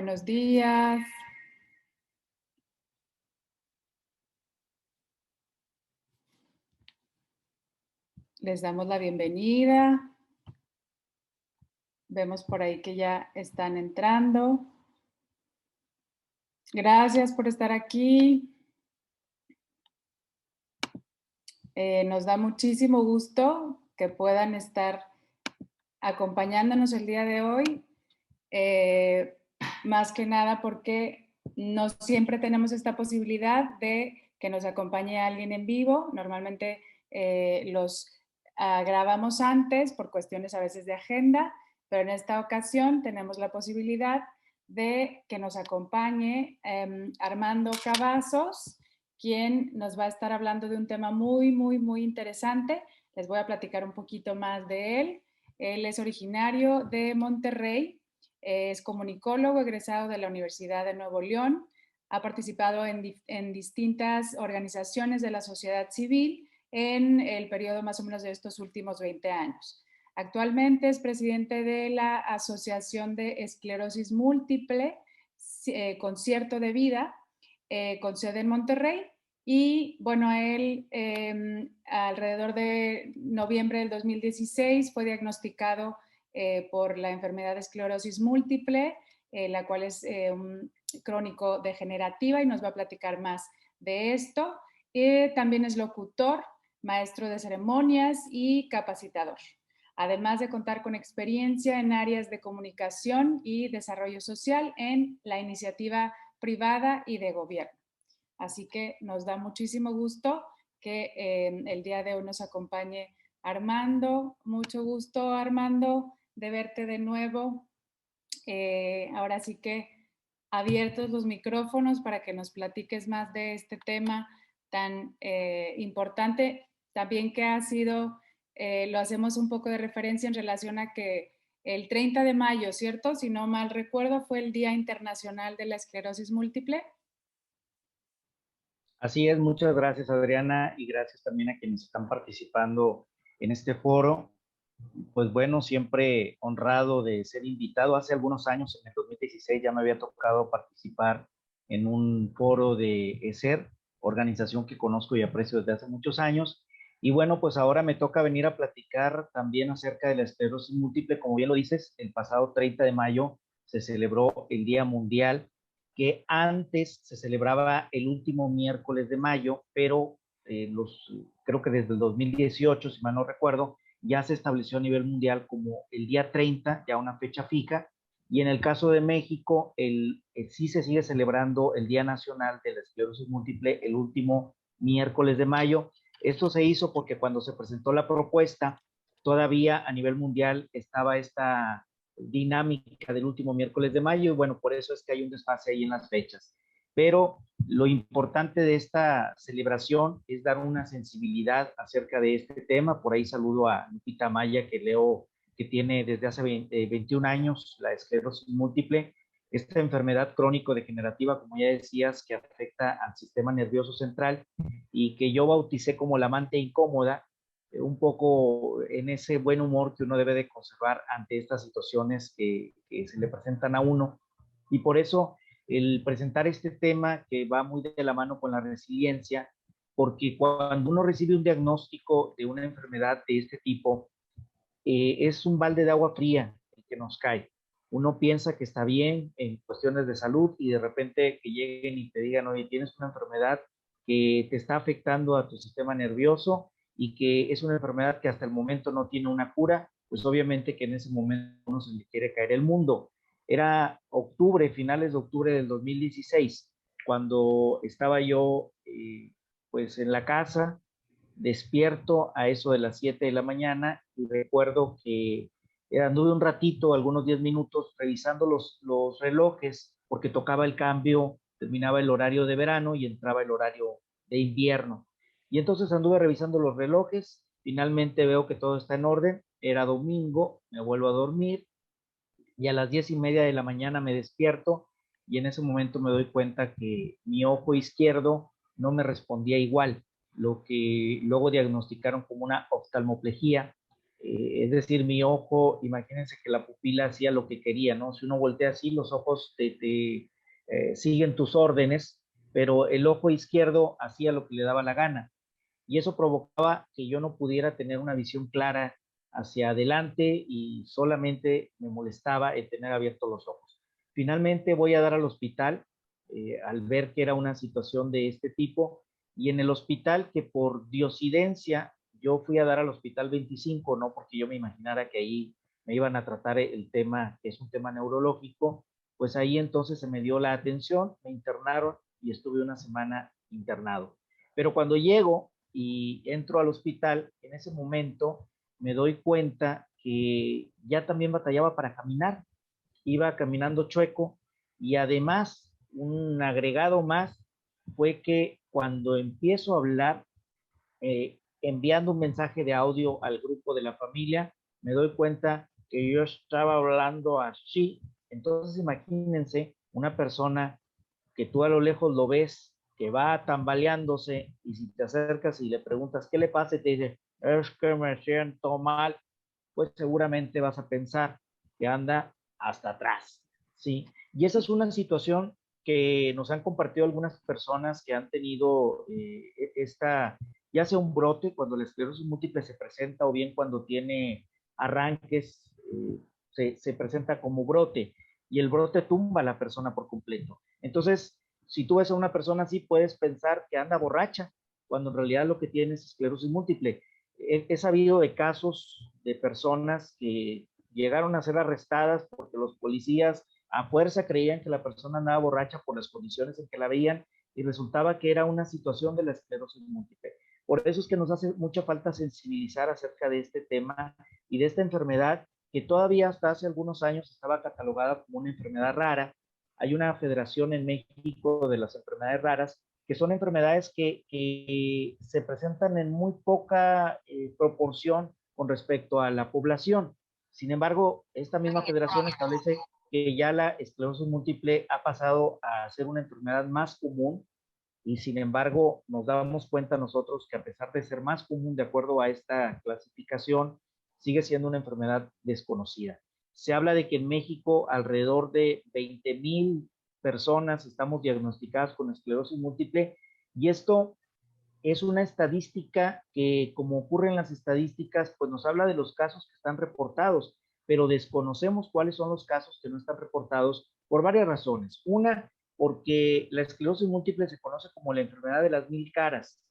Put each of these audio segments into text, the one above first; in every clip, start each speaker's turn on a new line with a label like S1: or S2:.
S1: Buenos días. Les damos la bienvenida. Vemos por ahí que ya están entrando. Gracias por estar aquí. Nos da muchísimo gusto que puedan estar acompañándonos el día de hoy. Más que nada porque no siempre tenemos esta posibilidad de que nos acompañe alguien en vivo. Normalmente los grabamos antes por cuestiones a veces de agenda, pero en esta ocasión tenemos la posibilidad de que nos acompañe Armando Cavazos, quien nos va a estar hablando de un tema muy interesante. Les voy a platicar un poquito más de él. Él es originario de Monterrey, es comunicólogo egresado de la Universidad de Nuevo León, ha participado en distintas organizaciones de la sociedad civil en el periodo más o menos de estos últimos 20 años. Actualmente es presidente de la Asociación de Esclerosis Múltiple, Concierto de Vida, con sede en Monterrey. Y bueno, él alrededor de noviembre del 2016 fue diagnosticado por la enfermedad de esclerosis múltiple, la cual es un crónico degenerativa, y nos va a platicar más de esto. También es locutor, maestro de ceremonias y capacitador, además de contar con experiencia en áreas de comunicación y desarrollo social en la iniciativa privada y de gobierno. Así que nos da muchísimo gusto que el día de hoy nos acompañe Armando. Mucho gusto, Armando, de verte de nuevo. Ahora sí que abiertos los micrófonos para que nos platiques más de este tema tan importante. También que ha sido, lo hacemos un poco de referencia en relación a que el 30 de mayo, ¿cierto? Si no mal recuerdo, fue el Día Internacional de la Esclerosis Múltiple.
S2: Así es, muchas gracias Adriana y gracias también a quienes están participando en este foro. Pues bueno, siempre honrado de ser invitado. Hace algunos años, en el 2016, ya me había tocado participar en un foro de ESER, organización que conozco y aprecio desde hace muchos años. Y bueno, pues ahora me toca venir a platicar también acerca de la esclerosis múltiple. Como bien lo dices, el pasado 30 de mayo se celebró el Día Mundial, que antes se celebraba el último miércoles de mayo, pero creo que desde el 2018, si mal no recuerdo, ya se estableció a nivel mundial como el día 30, ya una fecha fija, y en el caso de México, sí se sigue celebrando el Día Nacional de la Esclerosis Múltiple el último miércoles de mayo. Esto se hizo porque cuando se presentó la propuesta, todavía a nivel mundial estaba esta dinámica del último miércoles de mayo, y bueno, por eso es que hay un desfase ahí en las fechas. Pero lo importante de esta celebración es dar una sensibilidad acerca de este tema. Por ahí saludo a Lupita Maya, que leo que tiene desde hace 21 años la esclerosis múltiple, esta enfermedad crónico-degenerativa, como ya decías, que afecta al sistema nervioso central y que yo bauticé como la amante incómoda, un poco en ese buen humor que uno debe de conservar ante estas situaciones que se le presentan a uno. Y por eso el presentar este tema que va muy de la mano con la resiliencia, porque cuando uno recibe un diagnóstico de una enfermedad de este tipo, es un balde de agua fría el que nos cae. Uno piensa que está bien en cuestiones de salud y de repente que lleguen y te digan, oye, tienes una enfermedad que te está afectando a tu sistema nervioso y que es una enfermedad que hasta el momento no tiene una cura, pues obviamente que en ese momento uno se le quiere caer el mundo. Era octubre, finales de octubre del 2016, cuando estaba yo pues en la casa, despierto a eso de las 7 de la mañana, y recuerdo que anduve un ratito, algunos 10 minutos, revisando los relojes, porque tocaba el cambio, terminaba el horario de verano y entraba el horario de invierno. Y entonces anduve revisando los relojes, finalmente veo que todo está en orden, era domingo, me vuelvo a dormir, y a las 10:30 de la mañana me despierto, y en ese momento me doy cuenta que mi ojo izquierdo no me respondía igual, lo que luego diagnosticaron como una oftalmoplejía. Es decir, mi ojo, imagínense que la pupila hacía lo que quería, ¿no? Si uno voltea así, los ojos te siguen tus órdenes, pero el ojo izquierdo hacía lo que le daba la gana. Y eso provocaba que yo no pudiera tener una visión clara hacia adelante y solamente me molestaba el tener abiertos los ojos. Finalmente voy a dar al hospital al ver que era una situación de este tipo, y en el hospital, que por diosidencia yo fui a dar al hospital 25, no porque yo me imaginara que ahí me iban a tratar el tema, que es un tema neurológico, pues ahí entonces se me dio la atención, me internaron y estuve una semana internado. Pero cuando llego y entro al hospital, en ese momento me doy cuenta que ya también batallaba para caminar, iba caminando chueco, y además un agregado más fue que cuando empiezo a hablar, enviando un mensaje de audio al grupo de la familia, me doy cuenta que yo estaba hablando así. Entonces imagínense una persona que tú a lo lejos lo ves, que va tambaleándose, y si te acercas y le preguntas qué le pasa y te dice, es que me siento mal, pues seguramente vas a pensar que anda hasta atrás, ¿sí? Y esa es una situación que nos han compartido algunas personas que han tenido esta, ya sea un brote cuando la esclerosis múltiple se presenta, o bien cuando tiene arranques, se presenta como brote, y el brote tumba a la persona por completo. Entonces, si tú ves a una persona así, puedes pensar que anda borracha, cuando en realidad lo que tiene es esclerosis múltiple. He sabido de casos de personas que llegaron a ser arrestadas porque los policías a fuerza creían que la persona andaba borracha por las condiciones en que la veían, y resultaba que era una situación de la esclerosis múltiple. Por eso es que nos hace mucha falta sensibilizar acerca de este tema y de esta enfermedad, que todavía hasta hace algunos años estaba catalogada como una enfermedad rara. Hay una federación en México de las enfermedades raras, que son enfermedades que se presentan en muy poca proporción con respecto a la población. Sin embargo, esta misma federación establece que ya la esclerosis múltiple ha pasado a ser una enfermedad más común, y sin embargo nos damos cuenta nosotros que, a pesar de ser más común de acuerdo a esta clasificación, sigue siendo una enfermedad desconocida. Se habla de que en México alrededor de 20,000 personas estamos diagnosticadas con esclerosis múltiple, y esto es una estadística que, como ocurre en las estadísticas, pues nos habla de los casos que están reportados, pero desconocemos cuáles son los casos que no están reportados por varias razones. Una, porque la esclerosis múltiple se conoce como la enfermedad de las 1000 caras.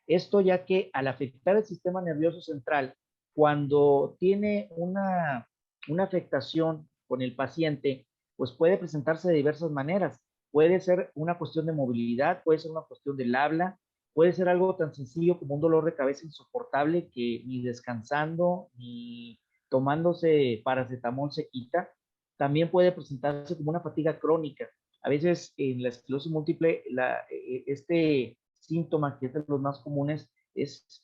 S2: Esto ya que, al afectar el sistema nervioso central, cuando tiene una afectación con el paciente, pues puede presentarse de diversas maneras. Puede ser una cuestión de movilidad, puede ser una cuestión del habla, puede ser algo tan sencillo como un dolor de cabeza insoportable que ni descansando ni tomándose paracetamol se quita. También puede presentarse como una fatiga crónica. A veces en la esclerosis múltiple, este síntoma, que es de los más comunes,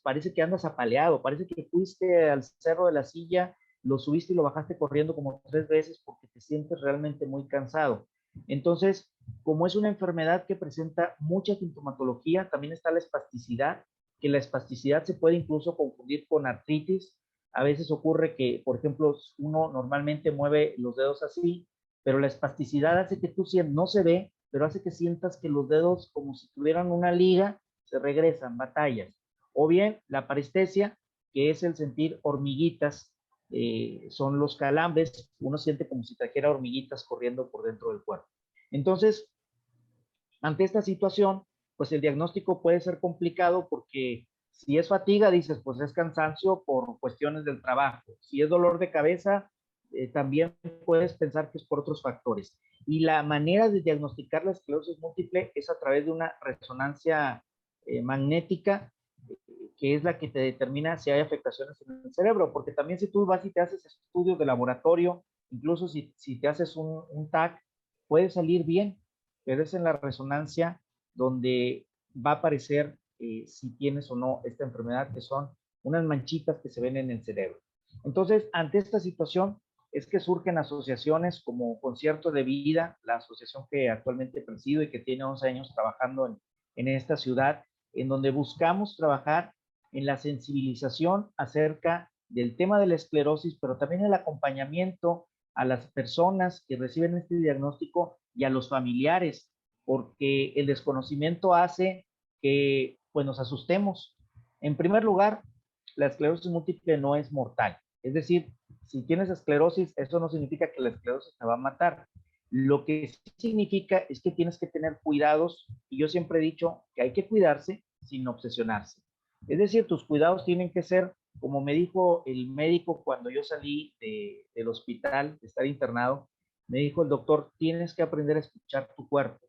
S2: parece que andas apaleado, parece que fuiste al cerro de la silla, lo subiste y lo bajaste corriendo como 3 veces, porque te sientes realmente muy cansado. Entonces, como es una enfermedad que presenta mucha sintomatología, también está la espasticidad, que la espasticidad se puede incluso confundir con artritis. A veces ocurre que, por ejemplo, uno normalmente mueve los dedos así, pero la espasticidad hace que tú sientas, no se ve, pero hace que sientas que los dedos, como si tuvieran una liga, se regresan, batallas. O bien la parestesia, que es el sentir hormiguitas, son los calambres, uno siente como si trajera hormiguitas corriendo por dentro del cuerpo. Entonces, ante esta situación, pues el diagnóstico puede ser complicado, porque si es fatiga, dices, pues es cansancio por cuestiones del trabajo. Si es dolor de cabeza, también puedes pensar que es por otros factores. Y la manera de diagnosticar la esclerosis múltiple es a través de una resonancia magnética, que es la que te determina si hay afectaciones en el cerebro, porque también si tú vas y te haces estudios de laboratorio, incluso si te haces un TAC, puede salir bien, pero es en la resonancia donde va a aparecer si tienes o no esta enfermedad, que son unas manchitas que se ven en el cerebro. Entonces, ante esta situación es que surgen asociaciones como Concierto de Vida, la asociación que actualmente presido y que tiene 11 años trabajando en esta ciudad, en donde buscamos trabajar en la sensibilización acerca del tema de la esclerosis, pero también el acompañamiento a las personas que reciben este diagnóstico y a los familiares, porque el desconocimiento hace que pues nos asustemos. En primer lugar, la esclerosis múltiple no es mortal. Es decir, si tienes esclerosis, eso no significa que la esclerosis te va a matar. Lo que sí significa es que tienes que tener cuidados, y yo siempre he dicho que hay que cuidarse sin obsesionarse. Es decir, tus cuidados tienen que ser, como me dijo el médico cuando yo salí del hospital, de estar internado, me dijo el doctor, tienes que aprender a escuchar tu cuerpo,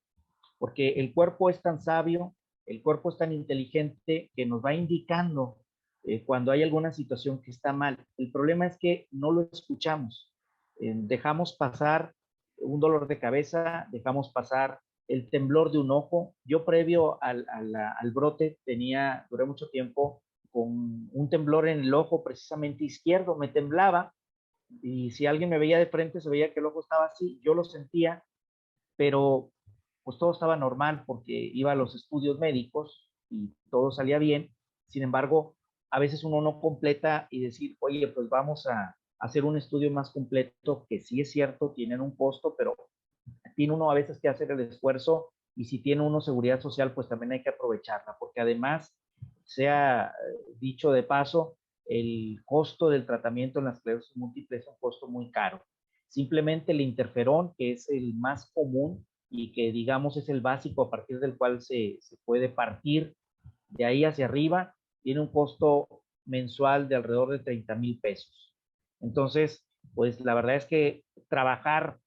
S2: porque el cuerpo es tan sabio, el cuerpo es tan inteligente que nos va indicando cuando hay alguna situación que está mal. El problema es que no lo escuchamos. Dejamos pasar un dolor de cabeza, dejamos pasar el temblor de un ojo. Yo previo al brote duré mucho tiempo con un temblor en el ojo precisamente izquierdo, me temblaba, y si alguien me veía de frente se veía que el ojo estaba así, yo lo sentía, pero pues todo estaba normal porque iba a los estudios médicos y todo salía bien. Sin embargo, a veces uno no completa y decir, oye, pues vamos a hacer un estudio más completo, que sí es cierto, tienen un costo, pero tiene uno a veces que hacer el esfuerzo, y si tiene uno seguridad social, pues también hay que aprovecharla, porque además, sea dicho de paso, el costo del tratamiento en la esclerosis múltiple es un costo muy caro. Simplemente el interferón, que es el más común y que digamos es el básico a partir del cual se puede partir de ahí hacia arriba, tiene un costo mensual de alrededor de 30,000 pesos. Entonces, pues la verdad es que trabajar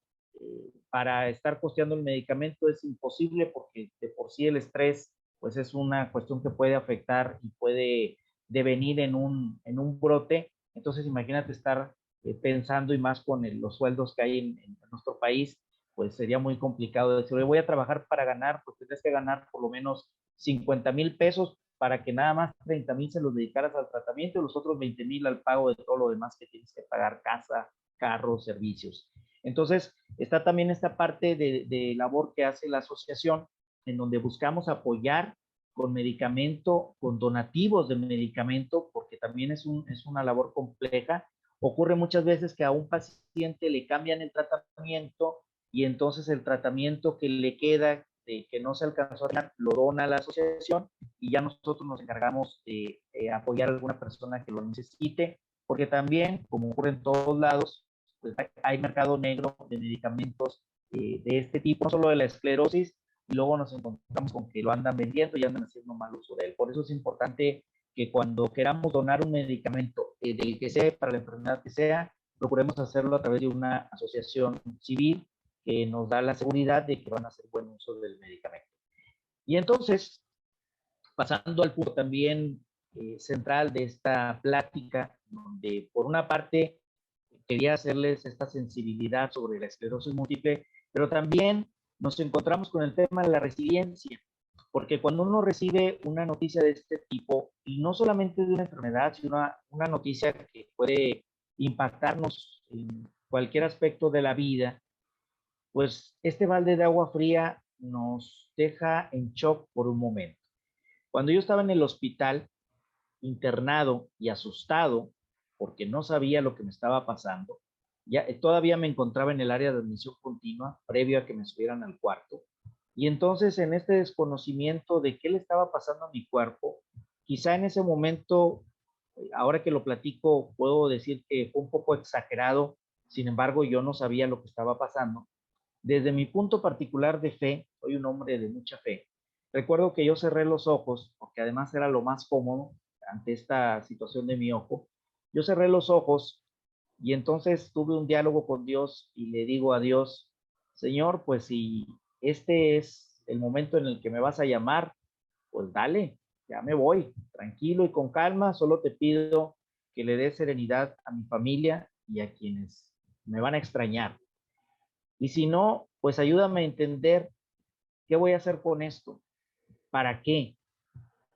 S2: para estar costeando el medicamento es imposible, porque de por sí el estrés pues es una cuestión que puede afectar y puede devenir en un brote. Entonces imagínate estar pensando, y más con los sueldos que hay en nuestro país, pues sería muy complicado decir, voy a trabajar para ganar, pues tendrías que ganar por lo menos 50,000 pesos para que nada más 30,000 se los dedicaras al tratamiento y los otros 20,000 al pago de todo lo demás que tienes que pagar: casa, carro, servicios. Entonces, está también esta parte de labor que hace la asociación, en donde buscamos apoyar con medicamento, con donativos de medicamento, porque también es una labor compleja. Ocurre muchas veces que a un paciente le cambian el tratamiento, y entonces el tratamiento que le queda, que no se alcanzó a dar, lo dona a la asociación, y ya nosotros nos encargamos de apoyar a alguna persona que lo necesite, porque también, como ocurre en todos lados, pues hay mercado negro de medicamentos de este tipo, no solo de la esclerosis, y luego nos encontramos con que lo andan vendiendo y andan haciendo mal uso de él. Por eso es importante que cuando queramos donar un medicamento, del que sea, para la enfermedad que sea, procuremos hacerlo a través de una asociación civil que nos da la seguridad de que van a hacer buen uso del medicamento. Y entonces, pasando al punto también central de esta plática, donde por una parte quería hacerles esta sensibilidad sobre la esclerosis múltiple, pero también nos encontramos con el tema de la resiliencia, porque cuando uno recibe una noticia de este tipo, y no solamente de una enfermedad, sino una noticia que puede impactarnos en cualquier aspecto de la vida, pues este balde de agua fría nos deja en shock por un momento. Cuando yo estaba en el hospital, internado y asustado, porque no sabía lo que me estaba pasando, ya todavía me encontraba en el área de admisión continua, previo a que me subieran al cuarto, y entonces en este desconocimiento de qué le estaba pasando a mi cuerpo, quizá en ese momento, ahora que lo platico, puedo decir que fue un poco exagerado. Sin embargo, yo no sabía lo que estaba pasando. Desde mi punto particular de fe, soy un hombre de mucha fe. Recuerdo que yo cerré los ojos, porque además era lo más cómodo ante esta situación de mi ojo. Yo cerré los ojos, y entonces tuve un diálogo con Dios, y le digo a Dios: Señor, pues si este es el momento en el que me vas a llamar, pues dale, ya me voy, tranquilo y con calma. Solo te pido que le des serenidad a mi familia y a quienes me van a extrañar. Y si no, pues ayúdame a entender qué voy a hacer con esto, para qué,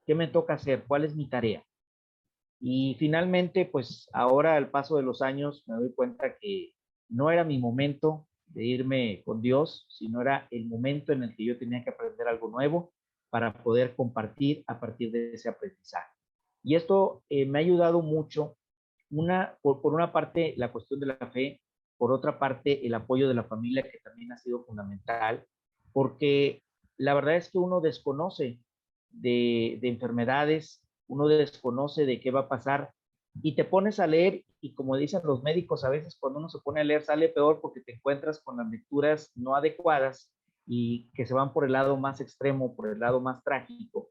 S2: qué me toca hacer, cuál es mi tarea. Y finalmente, pues ahora al paso de los años me doy cuenta que no era mi momento de irme con Dios, sino era el momento en el que yo tenía que aprender algo nuevo para poder compartir a partir de ese aprendizaje. Y esto me ha ayudado mucho por una parte, la cuestión de la fe, por otra parte, el apoyo de la familia, que también ha sido fundamental, porque la verdad es que uno desconoce de enfermedades, uno desconoce de qué va a pasar, y te pones a leer, y como dicen los médicos, a veces cuando uno se pone a leer sale peor porque te encuentras con las lecturas no adecuadas y que se van por el lado más extremo, por el lado más trágico.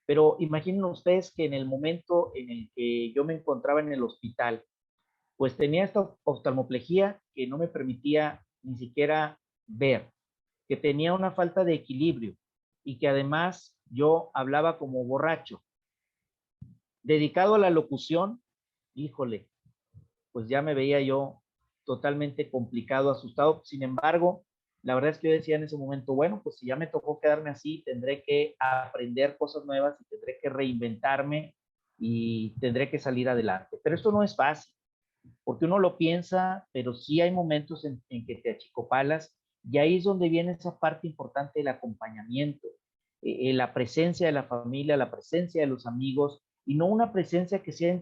S2: Pero imaginen ustedes que en el momento en el que yo me encontraba en el hospital, pues tenía esta oftalmoplejía que no me permitía ni siquiera ver, que tenía una falta de equilibrio y que además yo hablaba como borracho. Dedicado a la locución, híjole, pues ya me veía yo totalmente complicado, asustado. Sin embargo, la verdad es que yo decía en ese momento, bueno, pues si ya me tocó quedarme así, tendré que aprender cosas nuevas y tendré que reinventarme y tendré que salir adelante. Pero esto no es fácil, porque uno lo piensa, pero sí hay momentos en que te achicopalas, y ahí es donde viene esa parte importante del acompañamiento, la presencia de la familia, la presencia de los amigos, y no una presencia que sea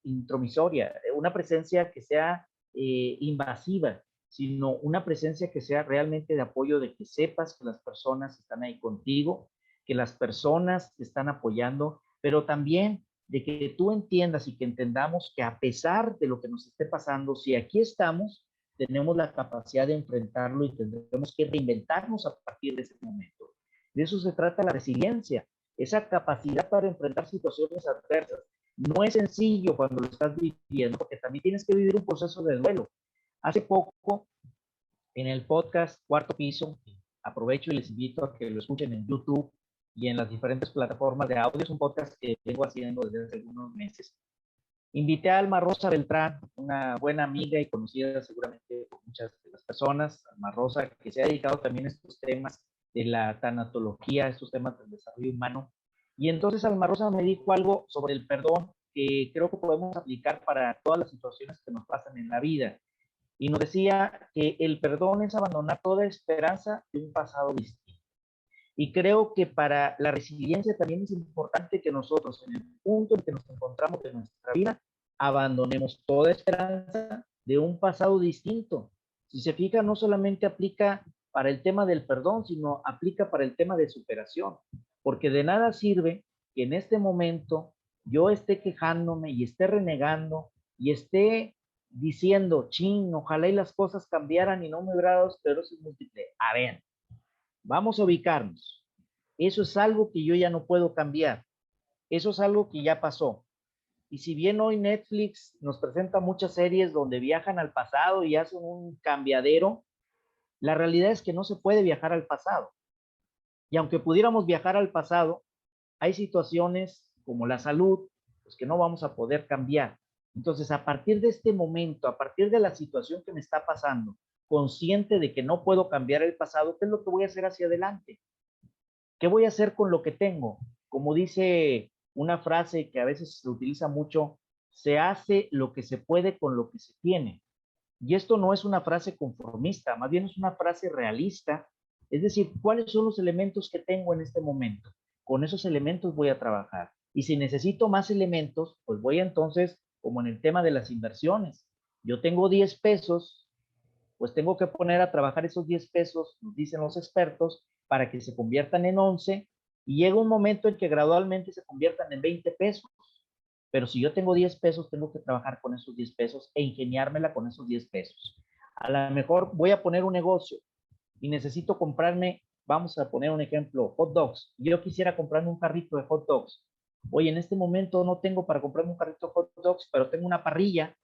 S2: intromisoria, una presencia que sea invasiva, sino una presencia que sea realmente de apoyo, de que sepas que las personas están ahí contigo, que las personas te están apoyando, pero también de que tú entiendas y que entendamos que a pesar de lo que nos esté pasando, si aquí estamos, tenemos la capacidad de enfrentarlo y tendremos que reinventarnos a partir de ese momento. De eso se trata la resiliencia, esa capacidad para enfrentar situaciones adversas. No es sencillo cuando lo estás viviendo, porque también tienes que vivir un proceso de duelo. Hace poco, en el podcast Cuarto Piso, aprovecho y les invito a que lo escuchen en YouTube y en las diferentes plataformas de audio. Es un podcast que vengo haciendo desde hace algunos meses. Invité a Alma Rosa Beltrán, una buena amiga y conocida seguramente por muchas de las personas. Alma Rosa, que se ha dedicado también a estos temas de la tanatología, estos temas del desarrollo humano. Y entonces Alma Rosa me dijo algo sobre el perdón que creo que podemos aplicar para todas las situaciones que nos pasan en la vida. Y nos decía que el perdón es abandonar toda esperanza de un pasado distinto. Y creo que para la resiliencia también es importante que nosotros, en el punto en que nos encontramos en nuestra vida, abandonemos toda esperanza de un pasado distinto. Si se fija, no solamente aplica para el tema del perdón, sino aplica para el tema de superación. Porque de nada sirve que en este momento yo esté quejándome y esté renegando y esté diciendo, chin, ojalá y las cosas cambiaran y no me hubiera dado esclerosis múltiple. A ver, vamos a ubicarnos. Eso es algo que yo ya no puedo cambiar. Eso es algo que ya pasó. Y si bien hoy Netflix nos presenta muchas series donde viajan al pasado y hacen un cambiadero, la realidad es que no se puede viajar al pasado. Y aunque pudiéramos viajar al pasado, hay situaciones como la salud, pues que no vamos a poder cambiar. Entonces, a partir de este momento, a partir de la situación que me está pasando, consciente de que no puedo cambiar el pasado, ¿qué es lo que voy a hacer hacia adelante? ¿Qué voy a hacer con lo que tengo? Como dice una frase que a veces se utiliza mucho, se hace lo que se puede con lo que se tiene. Y esto no es una frase conformista, más bien es una frase realista. Es decir, ¿cuáles son los elementos que tengo en este momento? Con esos elementos voy a trabajar. Y si necesito más elementos, pues voy entonces, como en el tema de las inversiones. Yo tengo 10 pesos, pues tengo que poner a trabajar esos 10 pesos, nos dicen los expertos, para que se conviertan en 11, y llega un momento en que gradualmente se conviertan en 20 pesos. Pero si yo tengo 10 pesos, tengo que trabajar con esos 10 pesos e ingeniármela con esos 10 pesos. A lo mejor voy a poner un negocio y necesito comprarme, vamos a poner un ejemplo, hot dogs. Yo quisiera comprarme un carrito de hot dogs. Oye, en este momento no tengo para comprarme un carrito de hot dogs, pero tengo una parrilla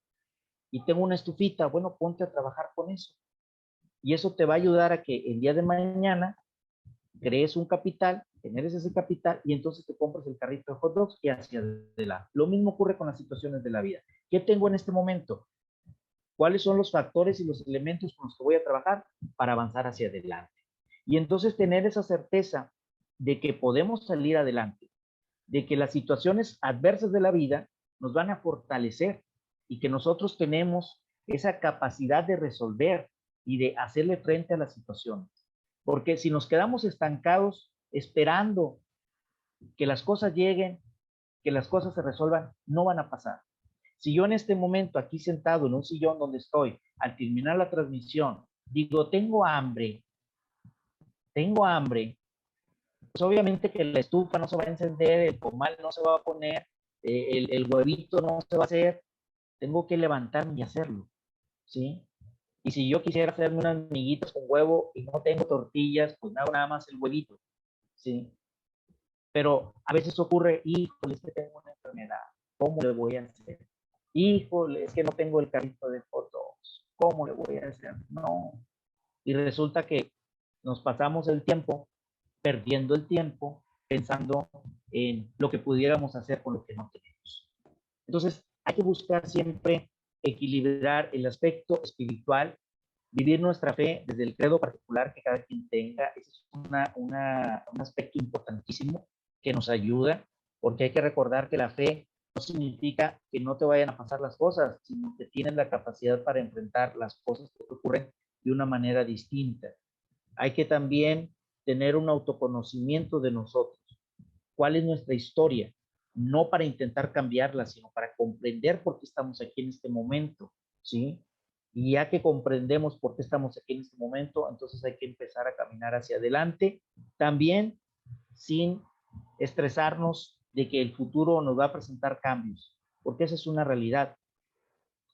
S2: y tengo una estufita. Bueno, ponte a trabajar con eso. Y eso te va a ayudar a que el día de mañana crees un capital, generes ese capital y entonces te compras el carrito de hot dogs y hacia adelante. Lo mismo ocurre con las situaciones de la vida. ¿Qué tengo en este momento? ¿Cuáles son los factores y los elementos con los que voy a trabajar para avanzar hacia adelante? Y entonces tener esa certeza de que podemos salir adelante, de que las situaciones adversas de la vida nos van a fortalecer y que nosotros tenemos esa capacidad de resolver y de hacerle frente a las situaciones. Porque si nos quedamos estancados esperando que las cosas lleguen, que las cosas se resuelvan, no van a pasar. Si yo en este momento aquí sentado en un sillón donde estoy, al terminar la transmisión, digo, tengo hambre, pues obviamente que la estufa no se va a encender, el comal no se va a poner, el huevito no se va a hacer, tengo que levantarme y hacerlo, ¿sí? Y si yo quisiera hacerme unas miguitas con huevo y no tengo tortillas, pues me hago nada más el huevito, ¿sí? Pero a veces ocurre, híjole, es que tengo una enfermedad, ¿cómo le voy a hacer? Híjole, es que no tengo el carrito de fotos, ¿cómo le voy a hacer? No. Y resulta que nos pasamos el tiempo, perdiendo el tiempo, pensando en lo que pudiéramos hacer con lo que no tenemos. Entonces, hay que buscar siempre equilibrar el aspecto espiritual, vivir nuestra fe desde el credo particular que cada quien tenga. Ese es un aspecto importantísimo que nos ayuda, porque hay que recordar que la fe no significa que no te vayan a pasar las cosas, sino que tienes la capacidad para enfrentar las cosas que te ocurren de una manera distinta. Hay que también tener un autoconocimiento de nosotros. ¿Cuál es nuestra historia? No para intentar cambiarla, sino para comprender por qué estamos aquí en este momento, ¿sí? Y ya que comprendemos por qué estamos aquí en este momento, entonces hay que empezar a caminar hacia adelante, también sin estresarnos de que el futuro nos va a presentar cambios, porque esa es una realidad.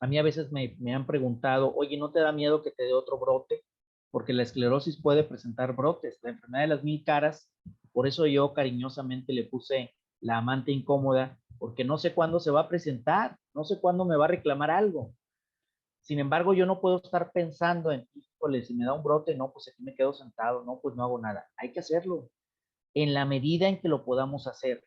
S2: A mí a veces me han preguntado, oye, ¿no te da miedo que te dé otro brote? Porque la esclerosis puede presentar brotes, la enfermedad de las mil caras. Por eso yo cariñosamente le puse la amante incómoda, porque no sé cuándo se va a presentar, no sé cuándo me va a reclamar algo. Sin embargo, yo no puedo estar pensando en, híjole, si me da un brote, no, pues aquí me quedo sentado, no, pues no hago nada. Hay que hacerlo en la medida en que lo podamos hacer.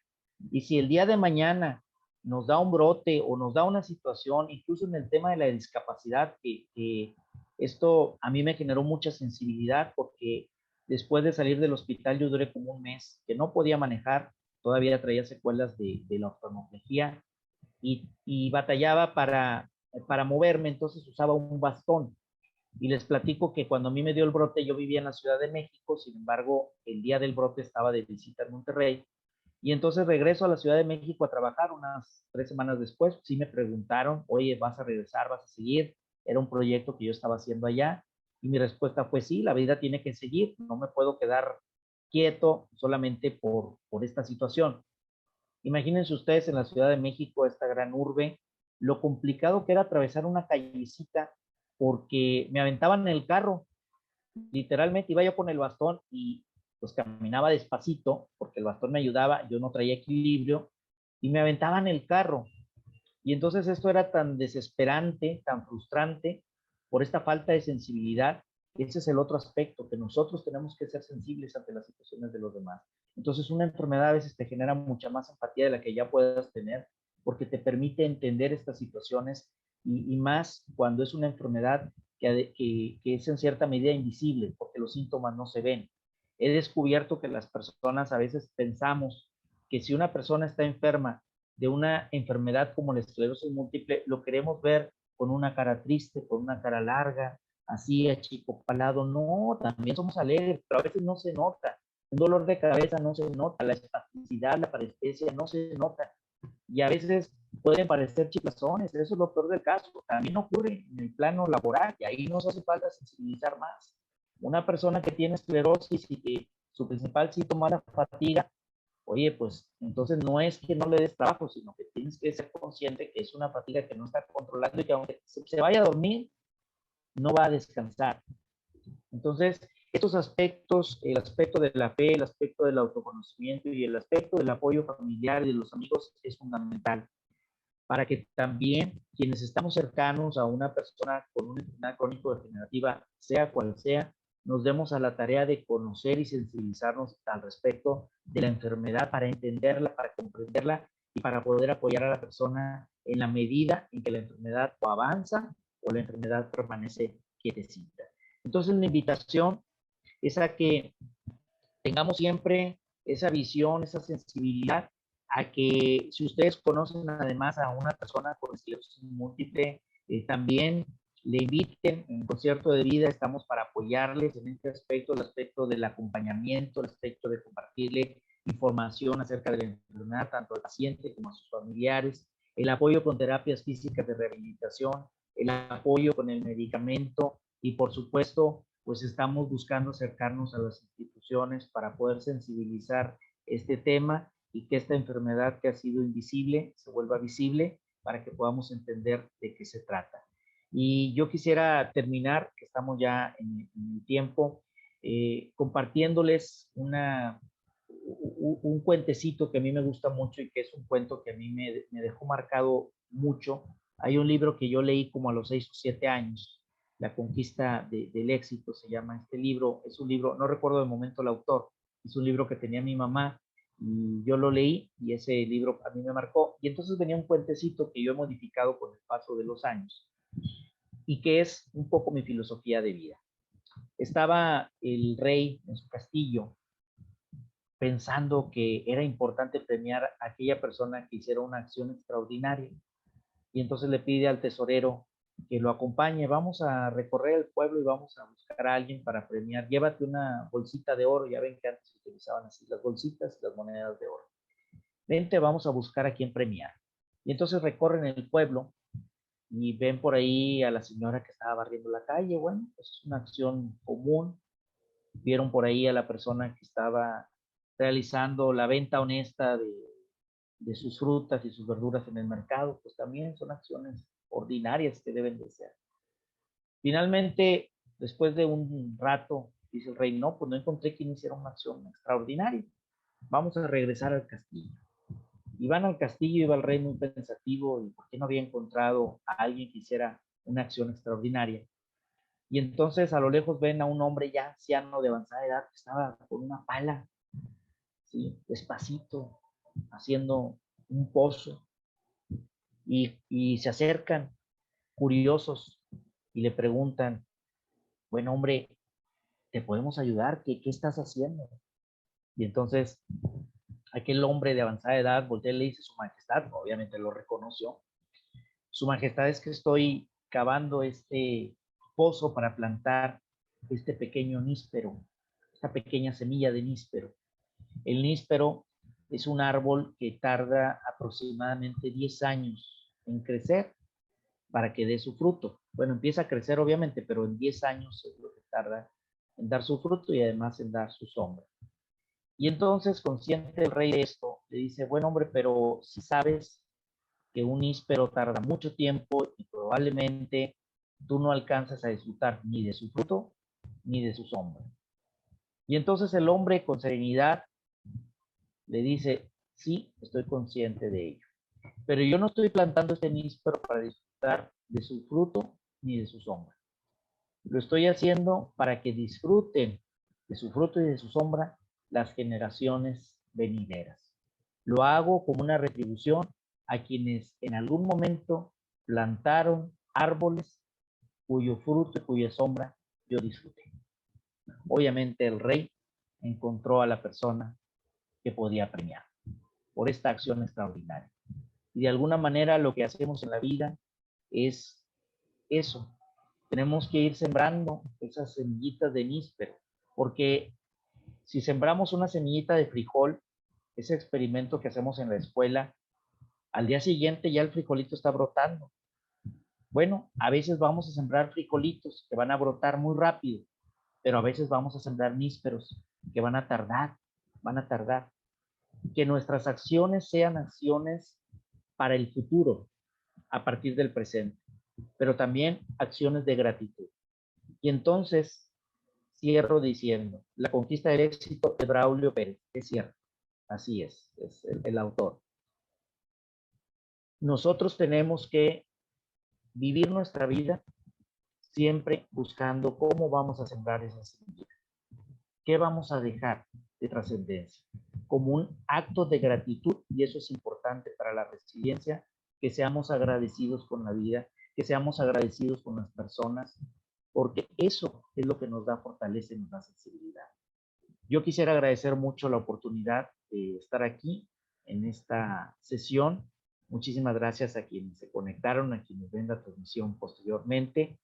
S2: Y si el día de mañana nos da un brote o nos da una situación, incluso en el tema de la discapacidad, que esto a mí me generó mucha sensibilidad porque después de salir del hospital yo duré como un mes que no podía manejar, todavía traía secuelas de la oftalmología y batallaba para moverme, entonces usaba un bastón. Y les platico que cuando a mí me dio el brote, yo vivía en la Ciudad de México, sin embargo, el día del brote estaba de visita en Monterrey, y entonces regreso a la Ciudad de México a trabajar unas 3 semanas después. Sí me preguntaron, oye, ¿vas a regresar? ¿Vas a seguir? Era un proyecto que yo estaba haciendo allá, y mi respuesta fue sí, la vida tiene que seguir, no me puedo quedar quieto solamente por esta situación. Imagínense ustedes en la Ciudad de México, esta gran urbe, lo complicado que era atravesar una callecita porque me aventaban en el carro, literalmente iba yo con el bastón y pues caminaba despacito porque el bastón me ayudaba, yo no traía equilibrio y me aventaban el carro. Y entonces esto era tan desesperante, tan frustrante por esta falta de sensibilidad. Ese es el otro aspecto, que nosotros tenemos que ser sensibles ante las situaciones de los demás. Entonces una enfermedad a veces te genera mucha más empatía de la que ya puedas tener, porque te permite entender estas situaciones y más cuando es una enfermedad que es en cierta medida invisible, porque los síntomas no se ven. He descubierto que las personas a veces pensamos que si una persona está enferma de una enfermedad como la esclerosis múltiple, lo queremos ver con una cara triste, con una cara larga, así achicopalado. No, también somos alegres, pero a veces no se nota. Un dolor de cabeza no se nota, la espasticidad, la parestesia no se nota. Y a veces pueden parecer chiflazones, eso es lo peor del caso. También ocurre en el plano laboral y ahí nos hace falta sensibilizar más. Una persona que tiene esclerosis y que su principal síntoma es la fatiga, oye, pues entonces no es que no le des trabajo, sino que tienes que ser consciente que es una fatiga que no está controlando y que aunque se vaya a dormir, no va a descansar. Entonces, estos aspectos, el aspecto de la fe, el aspecto del autoconocimiento y el aspecto del apoyo familiar y de los amigos es fundamental para que también quienes estamos cercanos a una persona con una enfermedad crónico-degenerativa, sea cual sea, nos demos a la tarea de conocer y sensibilizarnos al respecto de la enfermedad para entenderla, para comprenderla y para poder apoyar a la persona en la medida en que la enfermedad o avanza o la enfermedad permanece quietecita. Entonces, la invitación es a que tengamos siempre esa visión, esa sensibilidad, a que si ustedes conocen además a una persona con esclerosis múltiple, también le inviten en concierto de vida, estamos para apoyarles en este aspecto, el aspecto del acompañamiento, el aspecto de compartirle información acerca de la enfermedad, tanto al paciente como a sus familiares, el apoyo con terapias físicas de rehabilitación, el apoyo con el medicamento y por supuesto, pues estamos buscando acercarnos a las instituciones para poder sensibilizar este tema y que esta enfermedad que ha sido invisible se vuelva visible para que podamos entender de qué se trata. Y yo quisiera terminar, que estamos ya en el tiempo, compartiéndoles un cuentecito que a mí me gusta mucho y que es un cuento que a mí me dejó marcado mucho. Hay un libro que yo leí como a los 6 o 7 años, La conquista del éxito se llama este libro. Es un libro, no recuerdo de momento el autor, es un libro que tenía mi mamá y yo lo leí y ese libro a mí me marcó. Y entonces venía un cuentecito que yo he modificado con el paso de los años y que es un poco mi filosofía de vida. Estaba el rey en su castillo pensando que era importante premiar a aquella persona que hiciera una acción extraordinaria. Y entonces le pide al tesorero que lo acompañe. Vamos a recorrer el pueblo y vamos a buscar a alguien para premiar. Llévate una bolsita de oro. Ya ven que antes se utilizaban así las bolsitas y las monedas de oro. Vente, vamos a buscar a quien premiar. Y entonces recorren el pueblo y ven por ahí a la señora que estaba barriendo la calle. Bueno, pues es una acción común. Vieron por ahí a la persona que estaba realizando la venta honesta de sus frutas y sus verduras en el mercado, pues también son acciones ordinarias que deben de ser. Finalmente, después de un rato, dice el rey, no, pues no encontré quien hiciera una acción extraordinaria. Vamos a regresar al castillo. Y van al castillo y va el rey muy pensativo, y por qué no había encontrado a alguien que hiciera una acción extraordinaria. Y entonces a lo lejos ven a un hombre ya anciano de avanzada edad que estaba con una pala, ¿sí? Despacito, haciendo un pozo. Y se acercan curiosos y le preguntan, bueno, hombre, ¿te podemos ayudar? ¿Qué estás haciendo? Y entonces aquel hombre de avanzada edad voltea y le dice, su majestad, obviamente lo reconoció, su majestad, es que estoy cavando este pozo para plantar este pequeño níspero, esta pequeña semilla de níspero. El níspero es un árbol que tarda aproximadamente 10 años en crecer para que dé su fruto. Bueno, empieza a crecer obviamente, pero en 10 años es lo que tarda en dar su fruto y además en dar su sombra. Y entonces, consciente el rey de esto, le dice, bueno hombre, pero si sabes que un níspero tarda mucho tiempo y probablemente tú no alcanzas a disfrutar ni de su fruto ni de su sombra. Y entonces el hombre con serenidad le dice, sí, estoy consciente de ello, pero yo no estoy plantando este níspero para disfrutar de su fruto ni de su sombra. Lo estoy haciendo para que disfruten de su fruto y de su sombra las generaciones venideras. Lo hago como una retribución a quienes en algún momento plantaron árboles cuyo fruto y cuya sombra yo disfruté. Obviamente el rey encontró a la persona que podía premiar por esta acción extraordinaria. Y de alguna manera lo que hacemos en la vida es eso. Tenemos que ir sembrando esas semillitas de níspero, porque si sembramos una semillita de frijol, ese experimento que hacemos en la escuela, al día siguiente ya el frijolito está brotando. Bueno, a veces vamos a sembrar frijolitos que van a brotar muy rápido, pero a veces vamos a sembrar nísperos que van a tardar, van a tardar. Que nuestras acciones sean acciones para el futuro, a partir del presente, pero también acciones de gratitud. Y entonces cierro diciendo, la conquista del éxito de Braulio Pérez, es cierto, así es el autor. Nosotros tenemos que vivir nuestra vida siempre buscando cómo vamos a sembrar esa semilla, qué vamos a dejar de trascendencia, como un acto de gratitud, y eso es importante para la resiliencia, que seamos agradecidos con la vida, que seamos agradecidos con las personas, porque eso es lo que nos da fortaleza y nos da sensibilidad. Yo quisiera agradecer mucho la oportunidad de estar aquí en esta sesión. Muchísimas gracias a quienes se conectaron, a quienes ven la transmisión posteriormente.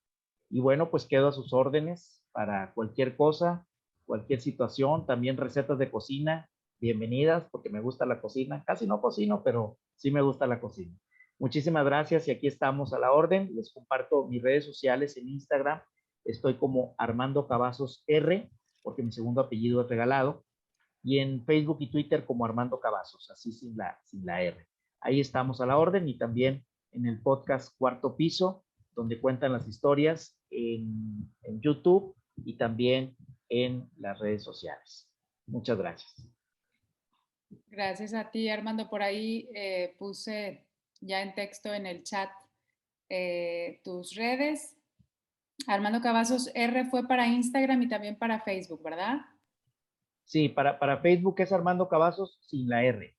S2: Y bueno, pues quedo a sus órdenes para cualquier cosa, cualquier situación, también recetas de cocina, bienvenidas, porque me gusta la cocina. Casi no cocino, pero sí me gusta la cocina. Muchísimas gracias y aquí estamos a la orden. Les comparto mis redes sociales en Instagram. Estoy como Armando Cavazos R, porque mi segundo apellido es regalado. Y en Facebook y Twitter como Armando Cavazos, así sin la R. Ahí estamos a la orden y también en el podcast Cuarto Piso, donde cuentan las historias en YouTube y también en las redes sociales. Muchas gracias.
S1: Gracias a ti, Armando. Por ahí puse ya en texto en el chat tus redes. Armando Cavazos R fue para Instagram y también para Facebook, ¿verdad?
S2: Sí, para Facebook es Armando Cavazos sin la R.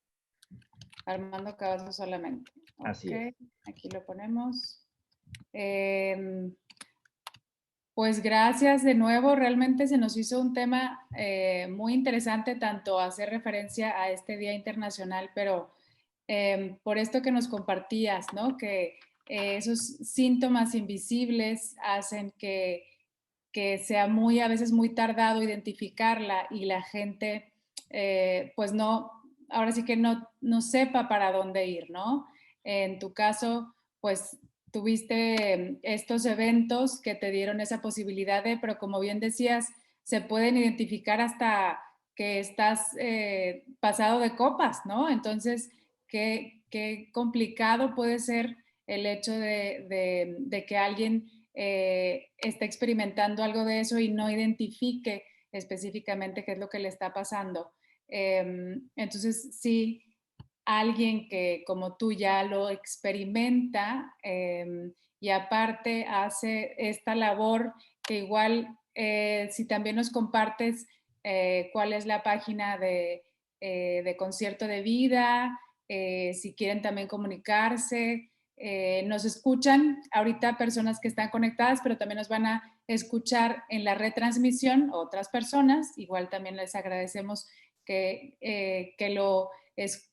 S1: Armando Cavazos solamente.
S2: Así es.
S1: Ok, aquí lo ponemos. Pues gracias de nuevo, realmente se nos hizo un tema muy interesante, tanto hacer referencia a este Día Internacional, pero por esto que nos compartías, ¿no? Que esos síntomas invisibles hacen que sea a veces muy tardado identificarla y la gente, pues no, ahora sí que no sepa para dónde ir, ¿no? En tu caso, pues tuviste estos eventos que te dieron esa posibilidad de, pero como bien decías, se pueden identificar hasta que estás pasado de copas, ¿no? Entonces, qué complicado puede ser el hecho de que alguien esté experimentando algo de eso y no identifique específicamente qué es lo que le está pasando. Entonces, sí, alguien que como tú ya lo experimenta y aparte hace esta labor que igual si también nos compartes cuál es la página de Concierto de Vida, si quieren también comunicarse, nos escuchan ahorita personas que están conectadas, pero también nos van a escuchar en la retransmisión otras personas, igual también les agradecemos que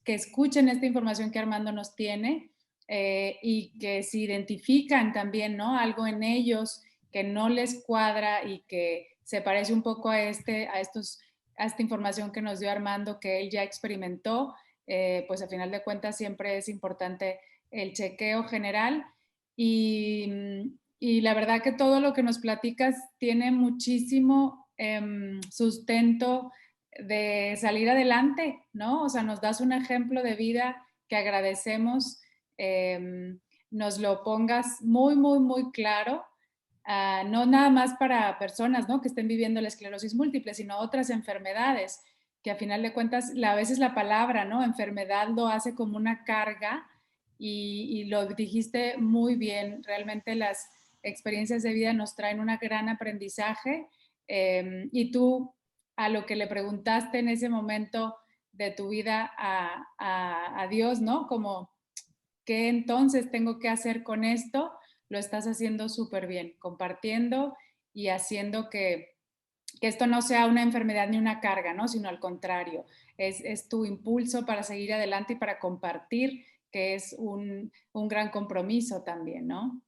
S1: escuchen esta información que Armando nos tiene y que si identifican también, ¿no? Algo en ellos que no les cuadra y que se parece un poco a esta información que nos dio Armando, que él ya experimentó, pues a final de cuentas siempre es importante el chequeo general y la verdad que todo lo que nos platicas tiene muchísimo sustento de salir adelante, ¿no? O sea, nos das un ejemplo de vida que agradecemos, nos lo pongas muy, muy, muy claro, no nada más para personas, ¿no? Que estén viviendo la esclerosis múltiple, sino otras enfermedades, que a final de cuentas, a veces la palabra, ¿no? Enfermedad lo hace como una carga y lo dijiste muy bien, realmente las experiencias de vida nos traen un gran aprendizaje y tú a lo que le preguntaste en ese momento de tu vida a Dios, ¿no? Como, ¿qué entonces tengo que hacer con esto? Lo estás haciendo súper bien, compartiendo y haciendo que esto no sea una enfermedad ni una carga, ¿no? Sino al contrario, es tu impulso para seguir adelante y para compartir, que es un gran compromiso también, ¿no?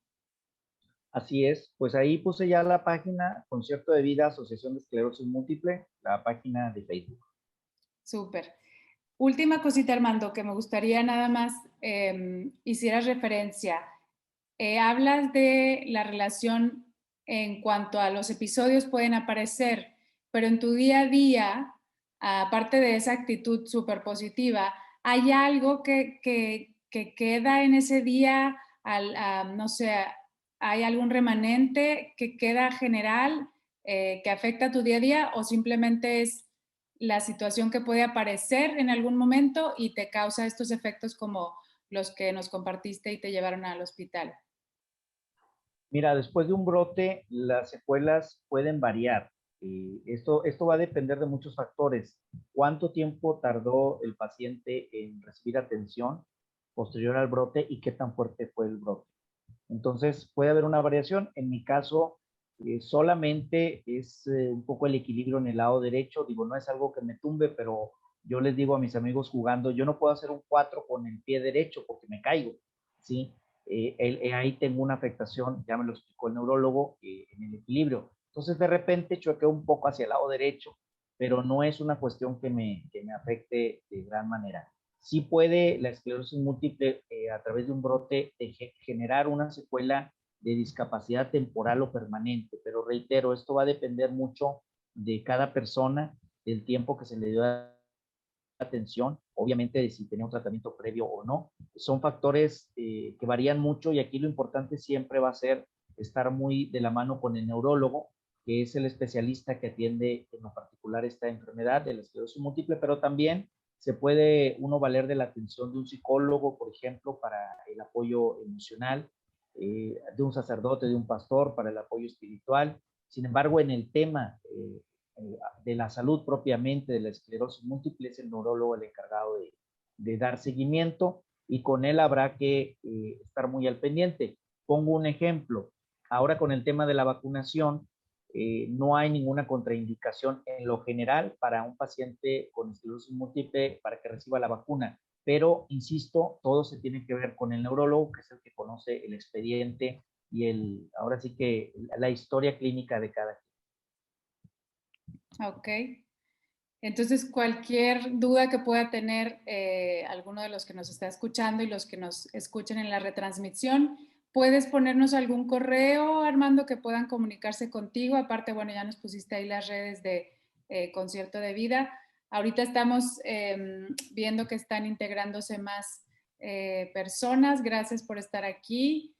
S2: Así es, pues ahí puse ya la página Concierto de Vida, Asociación de Esclerosis Múltiple, la página de Facebook.
S1: Súper. Última cosita, Armando, que me gustaría nada más hicieras referencia. Hablas de la relación en cuanto a los episodios pueden aparecer, pero en tu día a día, aparte de esa actitud súper positiva, ¿hay algo que queda en ese día? No sé, ¿hay algún remanente que queda general que afecta a tu día a día o simplemente es la situación que puede aparecer en algún momento y te causa estos efectos como los que nos compartiste y te llevaron al hospital?
S2: Mira, después de un brote, las secuelas pueden variar. Esto va a depender de muchos factores. ¿Cuánto tiempo tardó el paciente en recibir atención posterior al brote y qué tan fuerte fue el brote? Entonces, puede haber una variación. En mi caso, solamente es un poco el equilibrio en el lado derecho. Digo, no es algo que me tumbe, pero yo les digo a mis amigos jugando, yo no puedo hacer un 4 con el pie derecho porque me caigo, ¿sí? Ahí tengo una afectación, ya me lo explicó el neurólogo, en el equilibrio. Entonces, de repente choqueo un poco hacia el lado derecho, pero no es una cuestión que me afecte de gran manera. sí puede la esclerosis múltiple a través de un brote generar una secuela de discapacidad temporal o permanente, pero reitero, esto va a depender mucho de cada persona, del tiempo que se le dio atención, obviamente de si tenía un tratamiento previo o no. Son factores que varían mucho y aquí lo importante siempre va a ser estar muy de la mano con el neurólogo, que es el especialista que atiende en lo particular esta enfermedad de la esclerosis múltiple, pero también se puede uno valer de la atención de un psicólogo, por ejemplo, para el apoyo emocional, de un sacerdote, de un pastor, para el apoyo espiritual. Sin embargo, en el tema de la salud propiamente de la esclerosis múltiple, es el neurólogo el encargado de dar seguimiento y con él habrá que estar muy al pendiente. Pongo un ejemplo. Ahora con el tema de la vacunación, no hay ninguna contraindicación en lo general para un paciente con esclerosis múltiple para que reciba la vacuna. Pero, insisto, todo se tiene que ver con el neurólogo, que es el que conoce el expediente y ahora sí que la historia clínica de cada
S1: Ok. Entonces, cualquier duda que pueda tener alguno de los que nos está escuchando y los que nos escuchen en la retransmisión, puedes ponernos algún correo, Armando, que puedan comunicarse contigo. Aparte, bueno, ya nos pusiste ahí las redes de Concierto de Vida. Ahorita estamos viendo que están integrándose más personas. Gracias por estar aquí.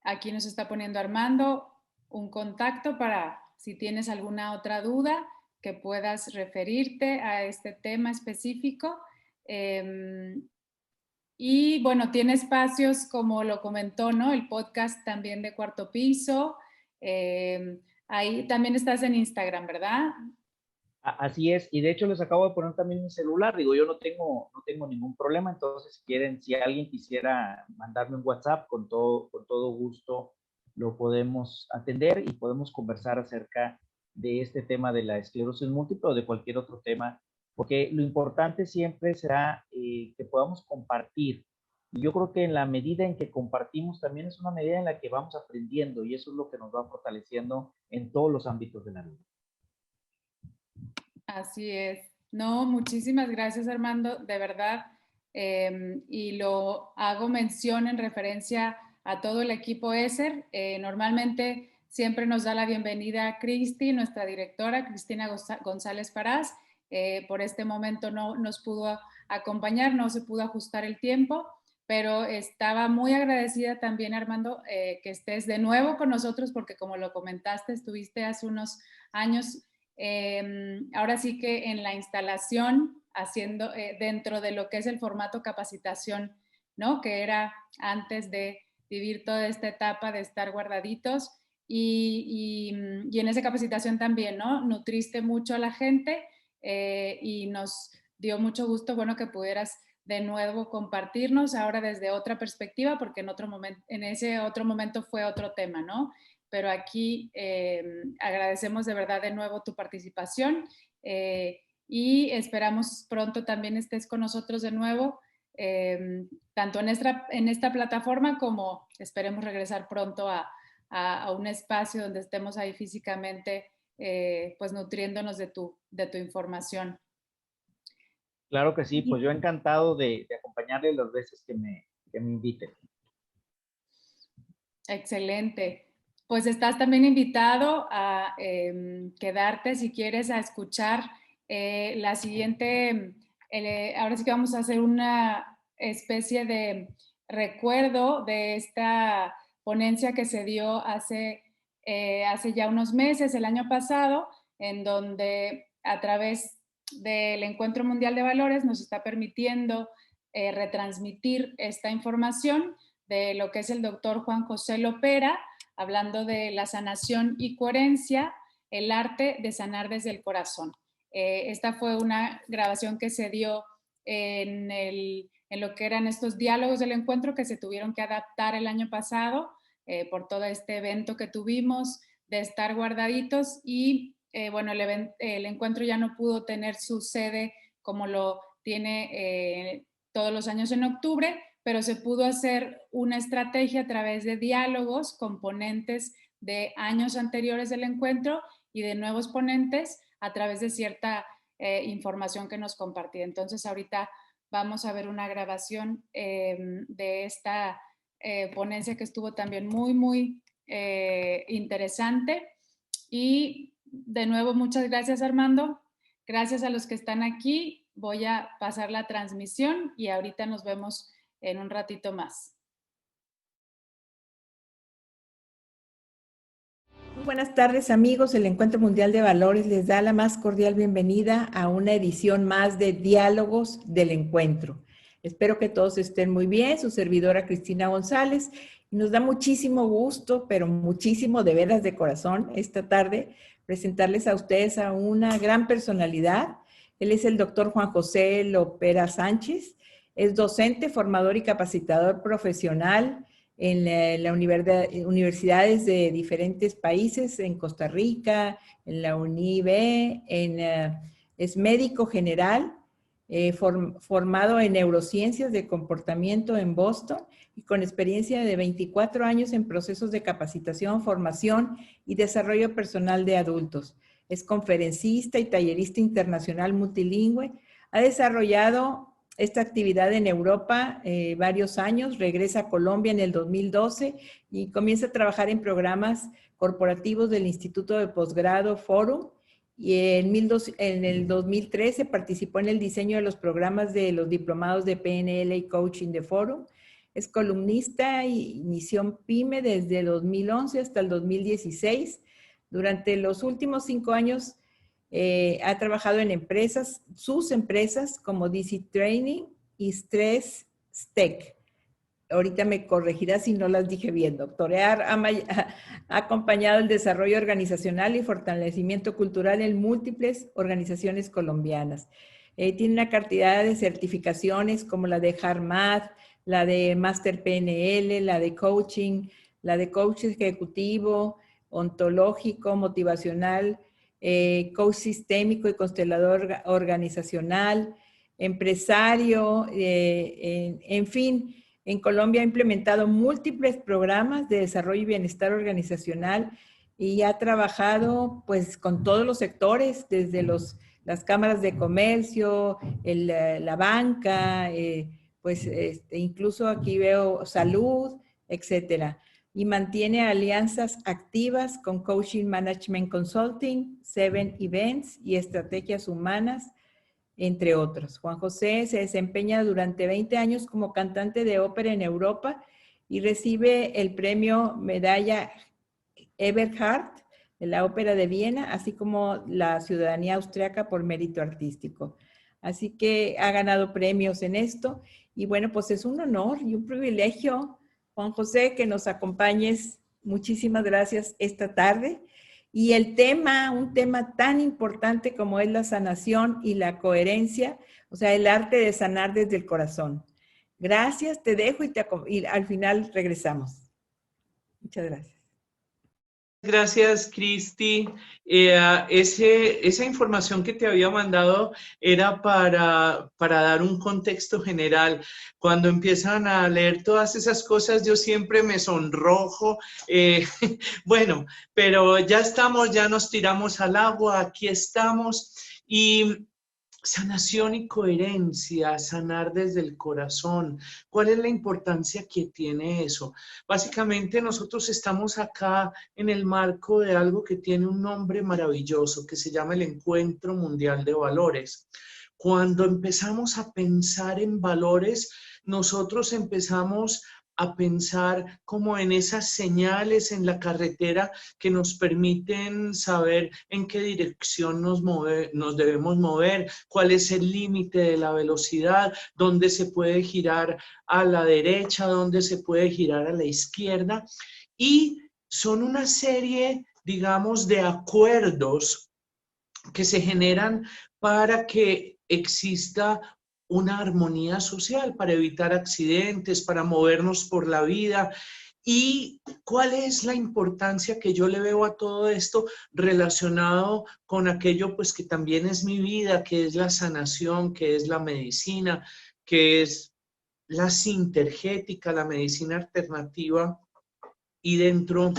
S1: Aquí nos está poniendo Armando un contacto para si tienes alguna otra duda que puedas referirte a este tema específico. Y bueno, tiene espacios como lo comentó, ¿no? El podcast también de Cuarto Piso. Ahí también estás en Instagram, ¿verdad?
S2: Así es, y de hecho les acabo de poner también mi celular, digo, yo no tengo ningún problema, entonces si quieren, si alguien quisiera mandarme un WhatsApp, con todo gusto lo podemos atender y podemos conversar acerca de este tema de la esclerosis múltiple o de cualquier otro tema, porque lo importante siempre será que podamos compartir. Y yo creo que en la medida en que compartimos también es una medida en la que vamos aprendiendo y eso es lo que nos va fortaleciendo en todos los ámbitos de la vida.
S1: Así es. No, muchísimas gracias, Armando, de verdad. Y lo hago mención en referencia a todo el equipo ESER. Normalmente siempre nos da la bienvenida a Cristi, nuestra directora, Cristina González Parás. Por este momento no nos pudo acompañar, no se pudo ajustar el tiempo, pero estaba muy agradecida también, Armando, que estés de nuevo con nosotros, porque como lo comentaste, estuviste hace unos años ahora sí que en la instalación, haciendo dentro de lo que es el formato capacitación, ¿no? Que era antes de vivir toda esta etapa de estar guardaditos y en esa capacitación también, ¿no? Nutriste mucho a la gente y nos dio mucho gusto, bueno, que pudieras de nuevo compartirnos ahora desde otra perspectiva, porque en ese otro momento fue otro tema, ¿no? Pero aquí agradecemos de verdad de nuevo tu participación y esperamos pronto también estés con nosotros de nuevo, tanto en esta plataforma como esperemos regresar pronto a un espacio donde estemos ahí físicamente, pues nutriéndonos de tu información.
S2: Claro que sí, pues yo encantado de acompañarle las veces que me inviten.
S1: Excelente. Pues estás también invitado a quedarte si quieres a escuchar la siguiente, ahora sí que vamos a hacer una especie de recuerdo de esta ponencia que se dio hace ya unos meses, el año pasado, en donde a través del Encuentro Mundial de Valores nos está permitiendo retransmitir esta información de lo que es el doctor Juan José Lopera, hablando de la sanación y coherencia, el arte de sanar desde el corazón. Esta fue una grabación que se dio en lo que eran estos diálogos del encuentro que se tuvieron que adaptar el año pasado por todo este evento que tuvimos de estar guardaditos y bueno, el encuentro ya no pudo tener su sede como lo tiene todos los años en octubre, pero se pudo hacer una estrategia a través de diálogos con ponentes de años anteriores del encuentro y de nuevos ponentes a través de cierta información que nos compartía. Entonces ahorita vamos a ver una grabación de esta ponencia que estuvo también muy interesante. Y de nuevo, muchas gracias, Armando. Gracias a los que están aquí. Voy a pasar la transmisión y ahorita nos vemos en un ratito más.
S3: Muy buenas tardes, amigos. El Encuentro Mundial de Valores les da la más cordial bienvenida a una edición más de Diálogos del Encuentro. Espero que todos estén muy bien. Su servidora Cristina González. Y nos da muchísimo gusto, pero muchísimo de veras de corazón, esta tarde presentarles a ustedes a una gran personalidad. Él es el doctor Juan José Lopera Sánchez. Es docente, formador y capacitador profesional en las universidades de diferentes países, en Costa Rica, en la UNIBE, es médico general, formado en neurociencias de comportamiento en Boston y con experiencia de 24 años en procesos de capacitación, formación y desarrollo personal de adultos. Es conferencista y tallerista internacional multilingüe. Ha desarrollado esta actividad en Europa varios años, regresa a Colombia en el 2012 y comienza a trabajar en programas corporativos del Instituto de Posgrado Forum. Y en el 2013 participó en el diseño de los programas de los diplomados de PNL y Coaching de Forum. Es columnista y inició PYME desde el 2011 hasta el 2016. Durante los últimos 5 años ha trabajado en empresas, sus empresas como DC Training y Stress Tech. Ahorita me corregirá si no las dije bien, doctor. Ha acompañado el desarrollo organizacional y fortalecimiento cultural en múltiples organizaciones colombianas. Tiene una cantidad de certificaciones como la de HARMAD, la de Master PNL, la de Coaching, la de Coach Ejecutivo, Ontológico, Motivacional, Coach Sistémico y Constelador Organizacional, empresario, en fin. En Colombia ha implementado múltiples programas de desarrollo y bienestar organizacional y ha trabajado pues con todos los sectores, desde las cámaras de comercio, la banca, pues incluso aquí veo salud, etcétera. Y mantiene alianzas activas con Coaching Management Consulting, Seven Events y Estrategias Humanas, entre otros. Juan José se desempeña durante 20 años como cantante de ópera en Europa y recibe el premio Medalla Eberhard de la Ópera de Viena, así como la ciudadanía austriaca por mérito artístico. Así que ha ganado premios en esto y bueno, pues es un honor y un privilegio, Juan José, que nos acompañes. Muchísimas gracias esta tarde. Y el tema, un tema tan importante como es la sanación y la coherencia, o sea, el arte de sanar desde el corazón. Gracias, te dejo y al final regresamos. Muchas gracias.
S4: Gracias, Cristi. Esa información que te había mandado era para dar un contexto general. Cuando empiezan a leer todas esas cosas, yo siempre me sonrojo. Bueno, pero ya estamos, ya nos tiramos al agua, aquí estamos. Y sanación y coherencia, sanar desde el corazón. ¿Cuál es la importancia que tiene eso? Básicamente nosotros estamos acá en el marco de algo que tiene un nombre maravilloso, que se llama el Encuentro Mundial de Valores. Cuando empezamos a pensar en valores, nosotros empezamos a pensar como en esas señales en la carretera que nos permiten saber en qué dirección nos debemos mover, cuál es el límite de la velocidad, dónde se puede girar a la derecha, dónde se puede girar a la izquierda. Y son una serie, digamos, de acuerdos que se generan para que exista una armonía social, para evitar accidentes, para movernos por la vida. ¿Y cuál es la importancia que yo le veo a todo esto relacionado con aquello pues que también es mi vida, que es la sanación, que es la medicina, que es la sintergética, la medicina alternativa? Y dentro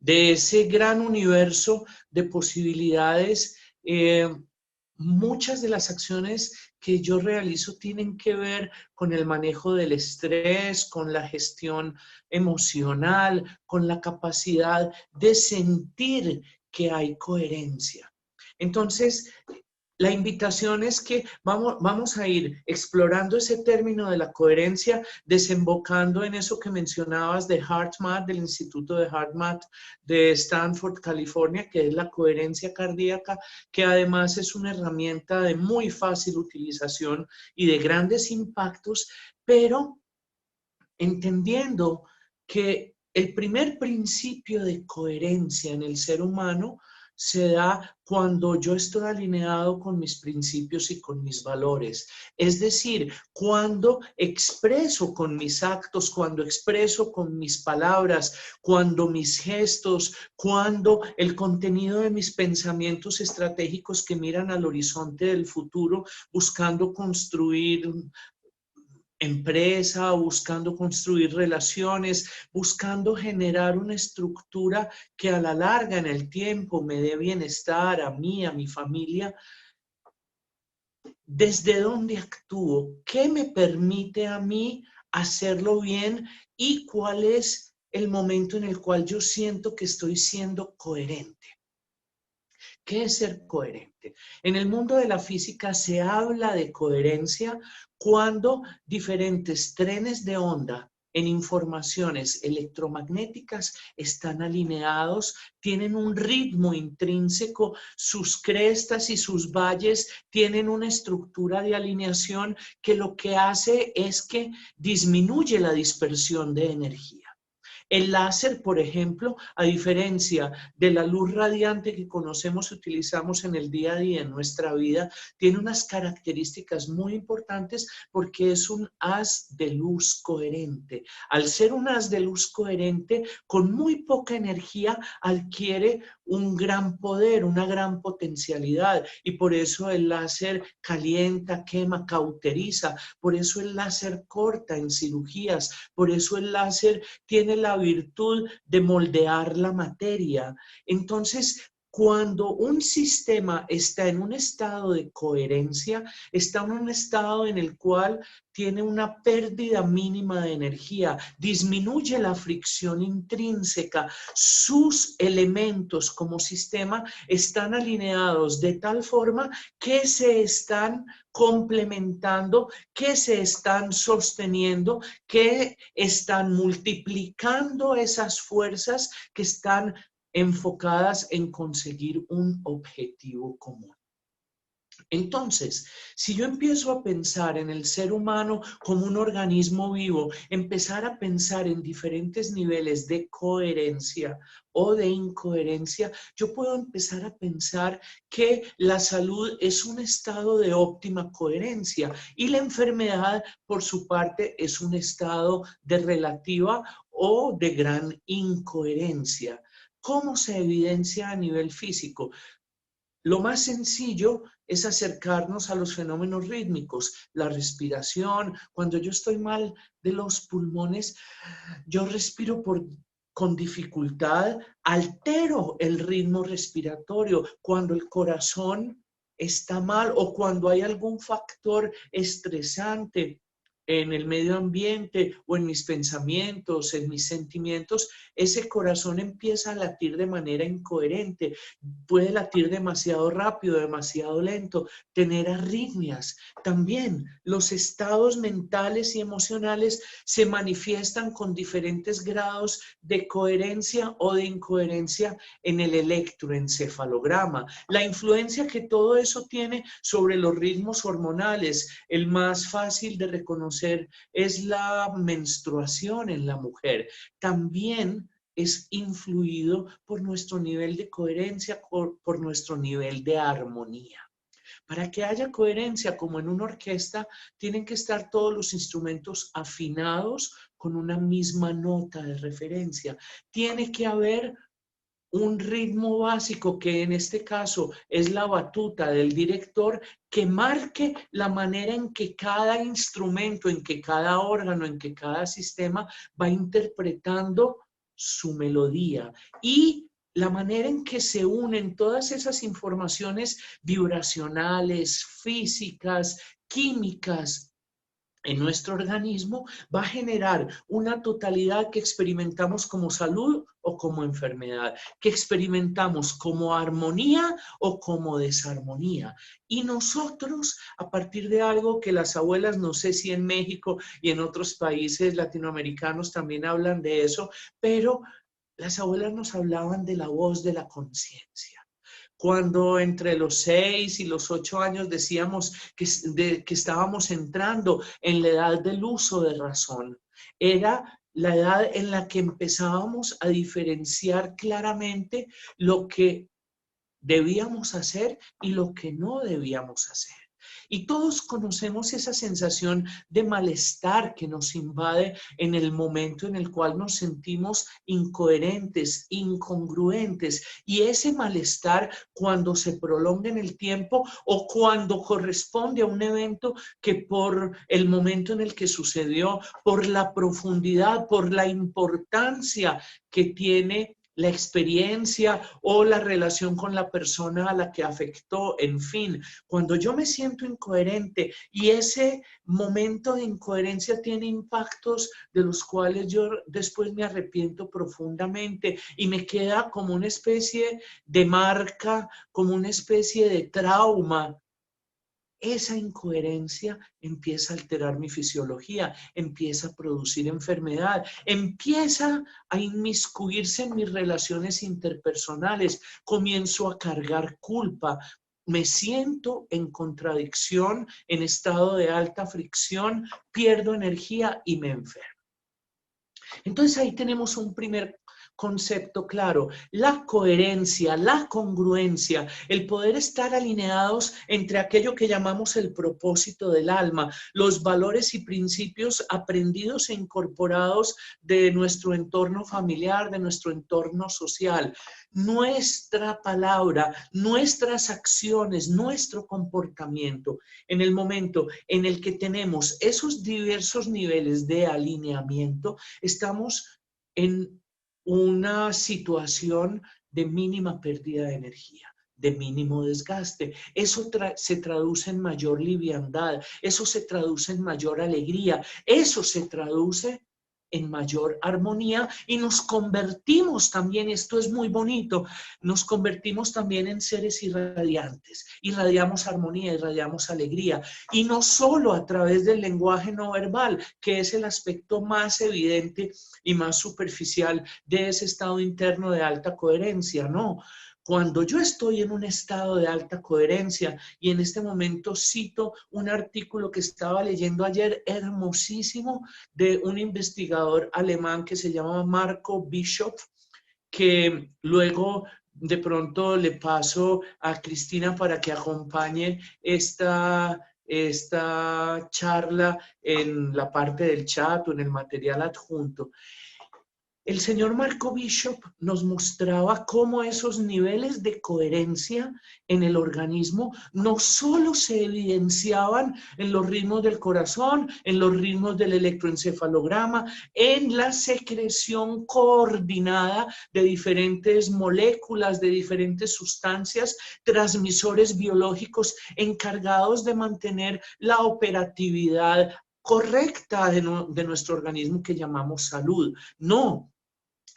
S4: de ese gran universo de posibilidades, muchas de las acciones que yo realizo tienen que ver con el manejo del estrés, con la gestión emocional, con la capacidad de sentir que hay coherencia. Entonces, la invitación es que vamos a ir explorando ese término de la coherencia, desembocando en eso que mencionabas de HeartMath, del Instituto de HeartMath de Stanford, California, que es la coherencia cardíaca, que además es una herramienta de muy fácil utilización y de grandes impactos, pero entendiendo que el primer principio de coherencia en el ser humano se da cuando yo estoy alineado con mis principios y con mis valores. Es decir, cuando expreso con mis actos, cuando expreso con mis palabras, cuando mis gestos, cuando el contenido de mis pensamientos estratégicos que miran al horizonte del futuro, buscando construir empresa, buscando construir relaciones, buscando generar una estructura que a la larga, en el tiempo, me dé bienestar a mí, a mi familia. ¿Desde dónde actúo? ¿Qué me permite a mí hacerlo bien? ¿Y cuál es el momento en el cual yo siento que estoy siendo coherente? ¿Qué es ser coherente? En el mundo de la física se habla de coherencia cuando diferentes trenes de onda en informaciones electromagnéticas están alineados, tienen un ritmo intrínseco, sus crestas y sus valles tienen una estructura de alineación que lo que hace es que disminuye la dispersión de energía. El láser, por ejemplo, a diferencia de la luz radiante que conocemos y utilizamos en el día a día en nuestra vida, tiene unas características muy importantes porque es un haz de luz coherente. Al ser un haz de luz coherente, con muy poca energía adquiere un gran poder, una gran potencialidad, y por eso el láser calienta, quema, cauteriza, por eso el láser corta en cirugías, por eso el láser tiene la virtud de moldear la materia. Entonces, cuando un sistema está en un estado de coherencia, está en un estado en el cual tiene una pérdida mínima de energía, disminuye la fricción intrínseca, sus elementos como sistema están alineados de tal forma que se están complementando, que se están sosteniendo, que están multiplicando esas fuerzas que están enfocadas en conseguir un objetivo común. Entonces, si yo empiezo a pensar en el ser humano como un organismo vivo, empezar a pensar en diferentes niveles de coherencia o de incoherencia, yo puedo empezar a pensar que la salud es un estado de óptima coherencia y la enfermedad, por su parte, es un estado de relativa o de gran incoherencia. ¿Cómo se evidencia a nivel físico? Lo más sencillo es acercarnos a los fenómenos rítmicos, la respiración. Cuando yo estoy mal de los pulmones, yo respiro con dificultad, altero el ritmo respiratorio. Cuando el corazón está mal o cuando hay algún factor estresante en el medio ambiente o en mis pensamientos, en mis sentimientos, ese corazón empieza a latir de manera incoherente, puede latir demasiado rápido, demasiado lento, tener arritmias. También los estados mentales y emocionales se manifiestan con diferentes grados de coherencia o de incoherencia en el electroencefalograma. La influencia que todo eso tiene sobre los ritmos hormonales, el más fácil de reconocer es la menstruación en la mujer. También es influido por nuestro nivel de coherencia, por nuestro nivel de armonía. Para que haya coherencia, como en una orquesta, tienen que estar todos los instrumentos afinados con una misma nota de referencia. Tiene que haber un ritmo básico que en este caso es la batuta del director que marque la manera en que cada instrumento, en que cada órgano, en que cada sistema va interpretando su melodía. Y la manera en que se unen todas esas informaciones vibracionales, físicas, químicas en nuestro organismo va a generar una totalidad que experimentamos como salud o como enfermedad, que experimentamos como armonía o como desarmonía. Y nosotros, a partir de algo que las abuelas, no sé si en México y en otros países latinoamericanos también hablan de eso, pero las abuelas nos hablaban de la voz de la conciencia. Cuando entre los 6 y los 8 años decíamos que estábamos entrando en la edad del uso de razón, era la edad en la que empezábamos a diferenciar claramente lo que debíamos hacer y lo que no debíamos hacer. Y todos conocemos esa sensación de malestar que nos invade en el momento en el cual nos sentimos incoherentes, incongruentes. Y ese malestar, cuando se prolonga en el tiempo o cuando corresponde a un evento que por el momento en el que sucedió, por la profundidad, por la importancia que tiene la experiencia o la relación con la persona a la que afectó, en fin, cuando yo me siento incoherente y ese momento de incoherencia tiene impactos de los cuales yo después me arrepiento profundamente y me queda como una especie de marca, como una especie de trauma. Esa incoherencia empieza a alterar mi fisiología, empieza a producir enfermedad, empieza a inmiscuirse en mis relaciones interpersonales, comienzo a cargar culpa, me siento en contradicción, en estado de alta fricción, pierdo energía y me enfermo. Entonces ahí tenemos un primer concepto claro, la coherencia, la congruencia, el poder estar alineados entre aquello que llamamos el propósito del alma, los valores y principios aprendidos e incorporados de nuestro entorno familiar, de nuestro entorno social, nuestra palabra, nuestras acciones, nuestro comportamiento. En el momento en el que tenemos esos diversos niveles de alineamiento, estamos en una situación de mínima pérdida de energía, de mínimo desgaste. Eso se traduce en mayor liviandad, eso se traduce en mayor alegría, eso se traduce en mayor armonía y nos convertimos también, esto es muy bonito, nos convertimos también en seres irradiantes, irradiamos armonía, irradiamos alegría y no solo a través del lenguaje no verbal, que es el aspecto más evidente y más superficial de ese estado interno de alta coherencia, no. Cuando yo estoy en un estado de alta coherencia, y en este momento cito un artículo que estaba leyendo ayer, hermosísimo, de un investigador alemán que se llama Marco Bischoff, que luego de pronto le paso a Cristina para que acompañe esta charla en la parte del chat o en el material adjunto. El señor Marco Bishop nos mostraba cómo esos niveles de coherencia en el organismo no solo se evidenciaban en los ritmos del corazón, en los ritmos del electroencefalograma, en la secreción coordinada de diferentes moléculas, de diferentes sustancias, transmisores biológicos encargados de mantener la operatividad correcta de nuestro organismo que llamamos salud. No.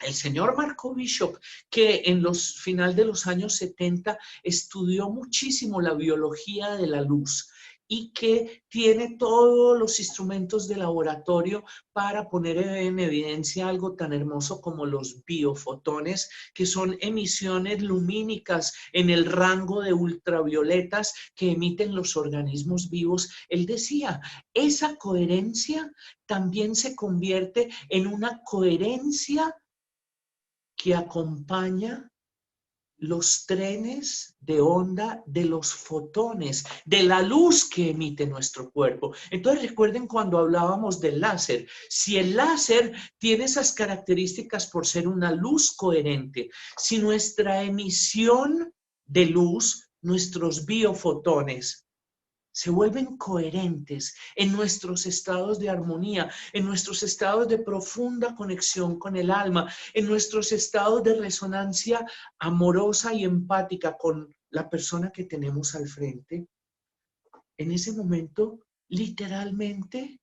S4: El señor Marco Bishop, que en los final de los años 70 estudió muchísimo la biología de la luz y que tiene todos los instrumentos de laboratorio para poner en evidencia algo tan hermoso como los biofotones, que son emisiones lumínicas en el rango de ultravioletas que emiten los organismos vivos. Él decía, esa coherencia también se convierte en una coherencia que acompaña los trenes de onda de los fotones, de la luz que emite nuestro cuerpo. Entonces recuerden cuando hablábamos del láser, si el láser tiene esas características por ser una luz coherente, si nuestra emisión de luz, nuestros biofotones, se vuelven coherentes en nuestros estados de armonía, en nuestros estados de profunda conexión con el alma, en nuestros estados de resonancia amorosa y empática con la persona que tenemos al frente, en ese momento, literalmente,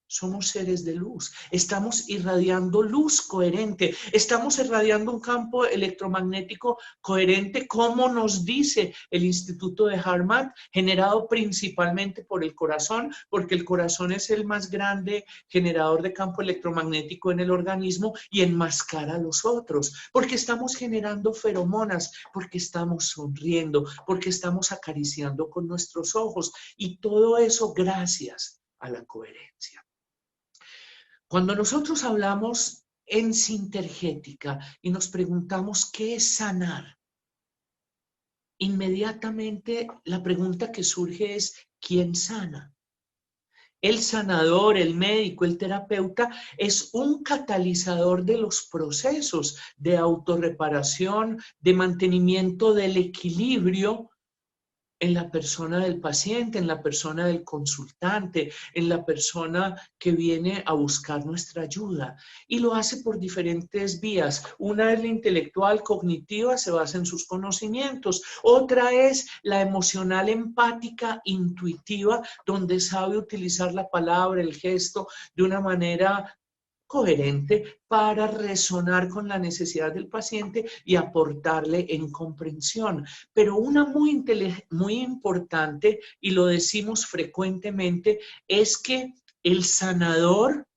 S4: somos seres de luz, estamos irradiando luz coherente, estamos irradiando un campo electromagnético coherente, como nos dice el Instituto de Harvard, generado principalmente por el corazón, porque el corazón es el más grande generador de campo electromagnético en el organismo y enmascara a los otros, porque estamos generando feromonas, porque estamos sonriendo, porque estamos acariciando con nuestros ojos, y todo eso gracias a la coherencia. Cuando nosotros hablamos en sintergética y nos preguntamos qué es sanar, inmediatamente la pregunta que surge es ¿quién sana? El sanador, el médico, el terapeuta es un catalizador de los procesos de autorreparación, de mantenimiento del equilibrio en la persona del paciente, en la persona del consultante, en la persona que viene a buscar nuestra ayuda. Y lo hace por diferentes vías. Una es la intelectual, cognitiva, se basa en sus conocimientos. Otra es la emocional, empática, intuitiva, donde sabe utilizar la palabra, el gesto, de una manera coherente para resonar con la necesidad del paciente y aportarle en comprensión. Pero una muy importante, y lo decimos frecuentemente, es que el sanador,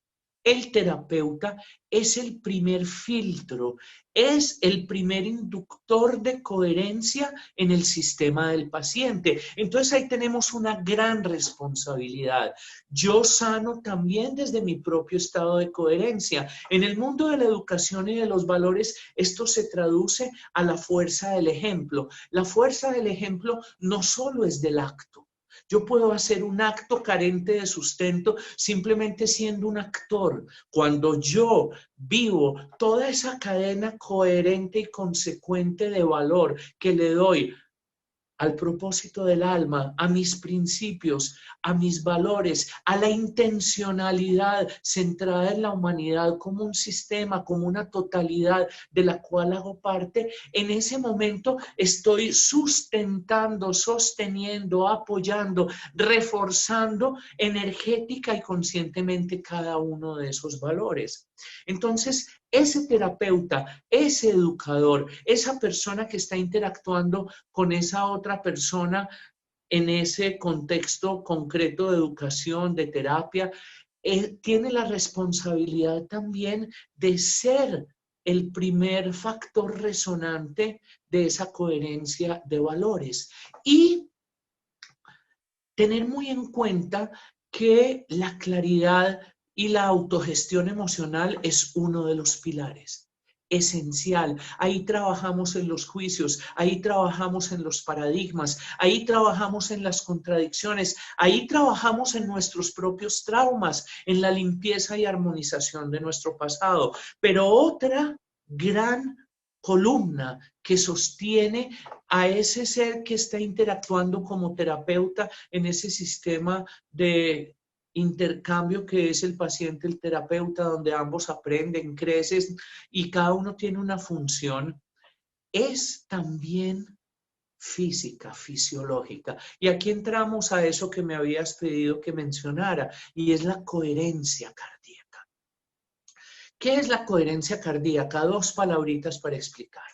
S4: el terapeuta, es el primer filtro, es el primer inductor de coherencia en el sistema del paciente. Entonces ahí tenemos una gran responsabilidad. Yo sano también desde mi propio estado de coherencia. En el mundo de la educación y de los valores, esto se traduce a la fuerza del ejemplo. La fuerza del ejemplo no solo es del acto. Yo puedo hacer un acto carente de sustento simplemente siendo un actor. Cuando yo vivo toda esa cadena coherente y consecuente de valor que le doy al propósito del alma, a mis principios, a mis valores, a la intencionalidad centrada en la humanidad como un sistema, como una totalidad de la cual hago parte, en ese momento estoy sustentando, sosteniendo, apoyando, reforzando energética y conscientemente cada uno de esos valores. Entonces, ese terapeuta, ese educador, esa persona que está interactuando con esa otra persona en ese contexto concreto de educación, de terapia, tiene la responsabilidad también de ser el primer factor resonante de esa coherencia de valores. Y tener muy en cuenta que la claridad y la autogestión emocional es uno de los pilares. Esencial. Ahí trabajamos en los juicios, ahí trabajamos en los paradigmas, ahí trabajamos en las contradicciones, ahí trabajamos en nuestros propios traumas, en la limpieza y armonización de nuestro pasado. Pero otra gran columna que sostiene a ese ser que está interactuando como terapeuta en ese sistema de intercambio que es el paciente, el terapeuta, donde ambos aprenden, crecen y cada uno tiene una función, es también física, fisiológica. Y aquí entramos a eso que me habías pedido que mencionara, y es la coherencia cardíaca. ¿Qué es la coherencia cardíaca? Dos palabritas para explicar.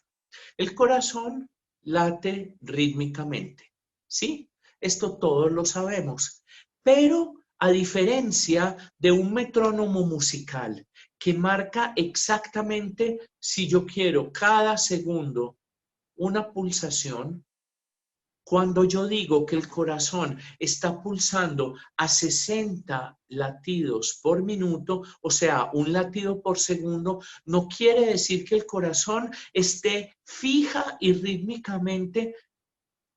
S4: El corazón late rítmicamente, ¿sí? Esto todos lo sabemos, pero a diferencia de un metrónomo musical que marca exactamente si yo quiero cada segundo una pulsación, cuando yo digo que el corazón está pulsando a 60 latidos por minuto, o sea, un latido por segundo, no quiere decir que el corazón esté fija y rítmicamente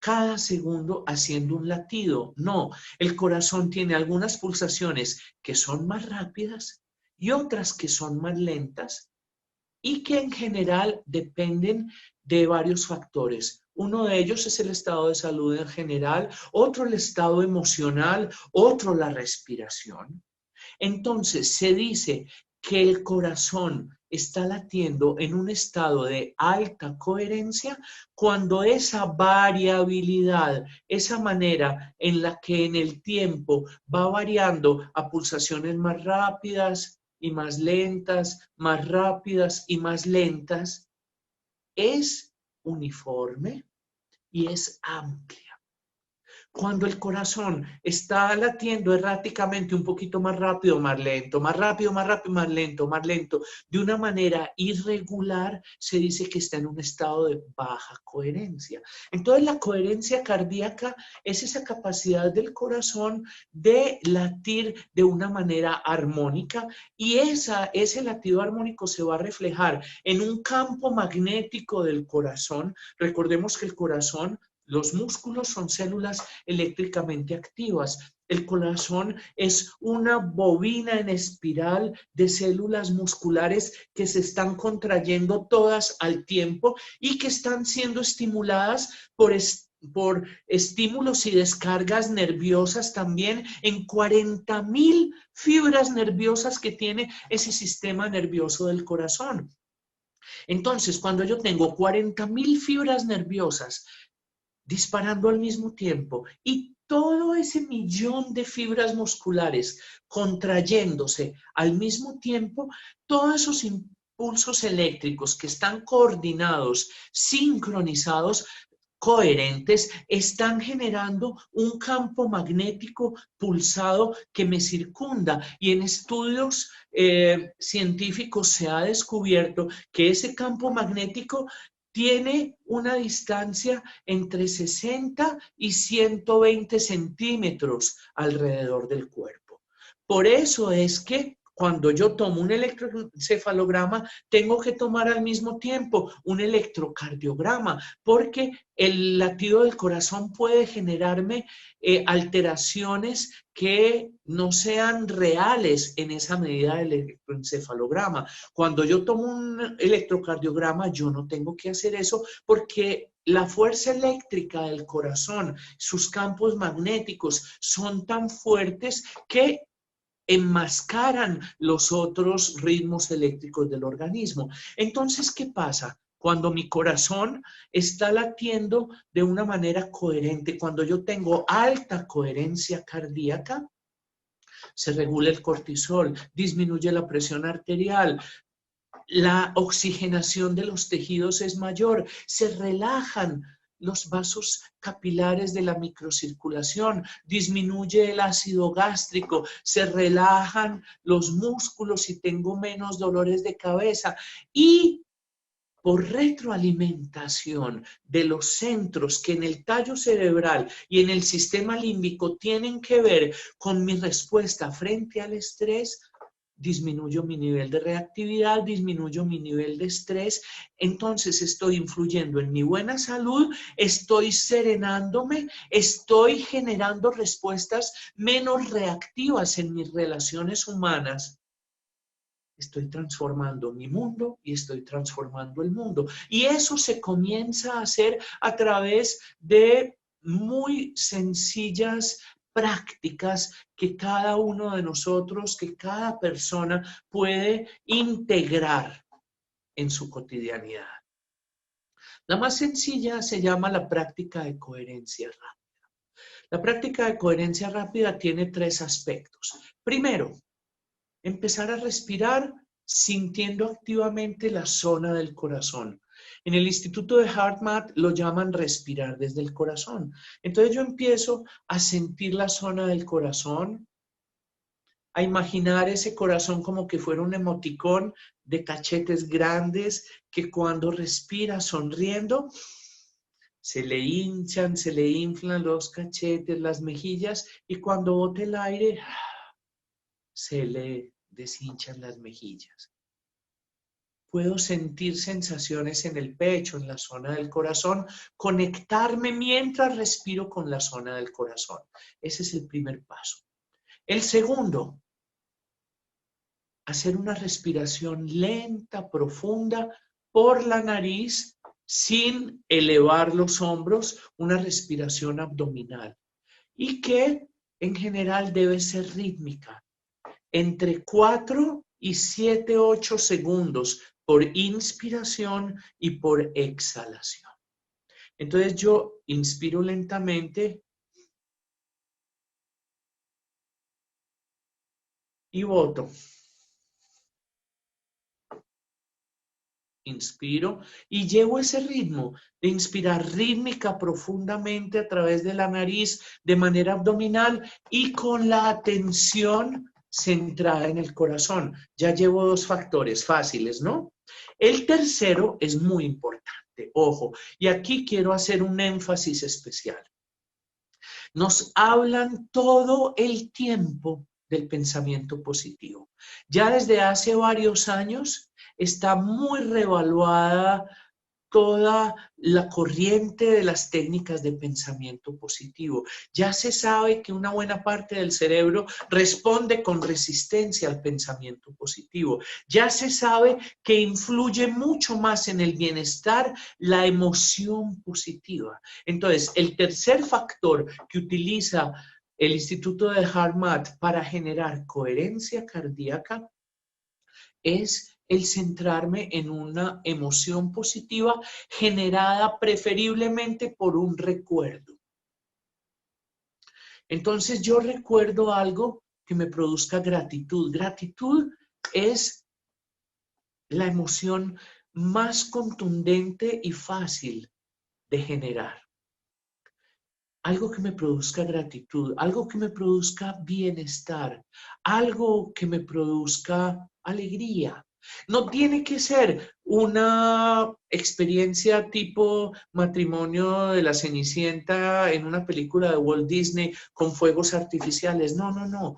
S4: cada segundo haciendo un latido. No, el corazón tiene algunas pulsaciones que son más rápidas y otras que son más lentas y que en general dependen de varios factores. Uno de ellos es el estado de salud en general, otro el estado emocional, otro la respiración. Entonces se dice que el corazón está latiendo en un estado de alta coherencia cuando esa variabilidad, esa manera en la que en el tiempo va variando a pulsaciones más rápidas y más lentas, más rápidas y más lentas, es uniforme y es amplia. Cuando el corazón está latiendo erráticamente un poquito más rápido, más lento, más rápido, más rápido, más lento, más lento, de una manera irregular, se dice que está en un estado de baja coherencia. Entonces, la coherencia cardíaca es esa capacidad del corazón de latir de una manera armónica y ese latido armónico se va a reflejar en un campo magnético del corazón. Recordemos que el corazón, los músculos son células eléctricamente activas. El corazón es una bobina en espiral de células musculares que se están contrayendo todas al tiempo y que están siendo estimuladas por estímulos y descargas nerviosas también en 40,000 fibras nerviosas que tiene ese sistema nervioso del corazón. Entonces, cuando yo tengo 40,000 fibras nerviosas disparando al mismo tiempo y todo ese millón de fibras musculares contrayéndose al mismo tiempo, todos esos impulsos eléctricos que están coordinados, sincronizados, coherentes, están generando un campo magnético pulsado que me circunda. Y en estudios científicos se ha descubierto que ese campo magnético tiene una distancia entre 60 y 120 centímetros alrededor del cuerpo. Por eso es que cuando yo tomo un electroencefalograma, tengo que tomar al mismo tiempo un electrocardiograma, porque el latido del corazón puede generarme alteraciones que no sean reales en esa medida del electroencefalograma. Cuando yo tomo un electrocardiograma, yo no tengo que hacer eso porque la fuerza eléctrica del corazón, sus campos magnéticos son tan fuertes que enmascaran los otros ritmos eléctricos del organismo. Entonces, ¿qué pasa? Cuando mi corazón está latiendo de una manera coherente, cuando yo tengo alta coherencia cardíaca, se regula el cortisol, disminuye la presión arterial, la oxigenación de los tejidos es mayor, se relajan los vasos capilares de la microcirculación, disminuye el ácido gástrico, se relajan los músculos y tengo menos dolores de cabeza. Y por retroalimentación de los centros que en el tallo cerebral y en el sistema límbico tienen que ver con mi respuesta frente al estrés, disminuyo mi nivel de reactividad, disminuyo mi nivel de estrés, entonces estoy influyendo en mi buena salud, estoy serenándome, estoy generando respuestas menos reactivas en mis relaciones humanas. Estoy transformando mi mundo y estoy transformando el mundo. Y eso se comienza a hacer a través de muy sencillas prácticas que cada uno de nosotros, que cada persona puede integrar en su cotidianidad. La más sencilla se llama la práctica de coherencia rápida. La práctica de coherencia rápida tiene 3 aspectos. Primero, empezar a respirar sintiendo activamente la zona del corazón. En el Instituto de HeartMath lo llaman respirar desde el corazón. Entonces yo empiezo a sentir la zona del corazón, a imaginar ese corazón como que fuera un emoticón de cachetes grandes que cuando respira sonriendo, se le hinchan, se le inflan los cachetes, las mejillas y cuando bote el aire, se le deshinchan las mejillas. Puedo sentir sensaciones en el pecho, en la zona del corazón, conectarme mientras respiro con la zona del corazón. Ese es el primer paso. El segundo, hacer una respiración lenta, profunda por la nariz sin elevar los hombros, una respiración abdominal y que en general debe ser rítmica, entre 4 y 7, 8 segundos por inspiración y por exhalación. Entonces yo inspiro lentamente y boto. Inspiro y llevo ese ritmo de inspirar rítmica profundamente a través de la nariz de manera abdominal y con la atención centrada en el corazón. Ya llevo 2 factores fáciles, ¿no? El tercero es muy importante, ojo, y aquí quiero hacer un énfasis especial. Nos hablan todo el tiempo del pensamiento positivo. Ya desde hace varios años está muy revaluada toda la corriente de las técnicas de pensamiento positivo. Ya se sabe que una buena parte del cerebro responde con resistencia al pensamiento positivo. Ya se sabe que influye mucho más en el bienestar la emoción positiva. Entonces, el tercer factor que utiliza el Instituto de HeartMath para generar coherencia cardíaca es el centrarme en una emoción positiva generada preferiblemente por un recuerdo. Entonces yo recuerdo algo que me produzca gratitud. Gratitud es la emoción más contundente y fácil de generar. Algo que me produzca gratitud, algo que me produzca bienestar, algo que me produzca alegría. No tiene que ser una experiencia tipo matrimonio de la Cenicienta en una película de Walt Disney con fuegos artificiales. No, no, no.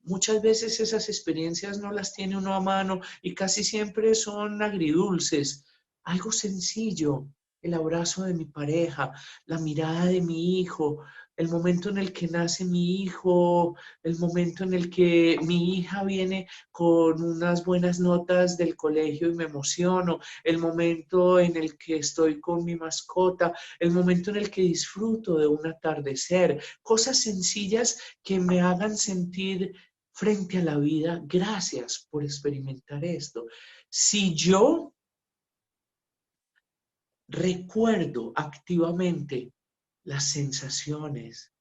S4: Muchas veces esas experiencias no las tiene uno a mano y casi siempre son agridulces. Algo sencillo, el abrazo de mi pareja, la mirada de mi hijo, el momento en el que nace mi hijo, el momento en el que mi hija viene con unas buenas notas del colegio y me emociono, el momento en el que estoy con mi mascota, el momento en el que disfruto de un atardecer, cosas sencillas que me hagan sentir frente a la vida. Gracias por experimentar esto. Si yo recuerdo activamente las sensaciones,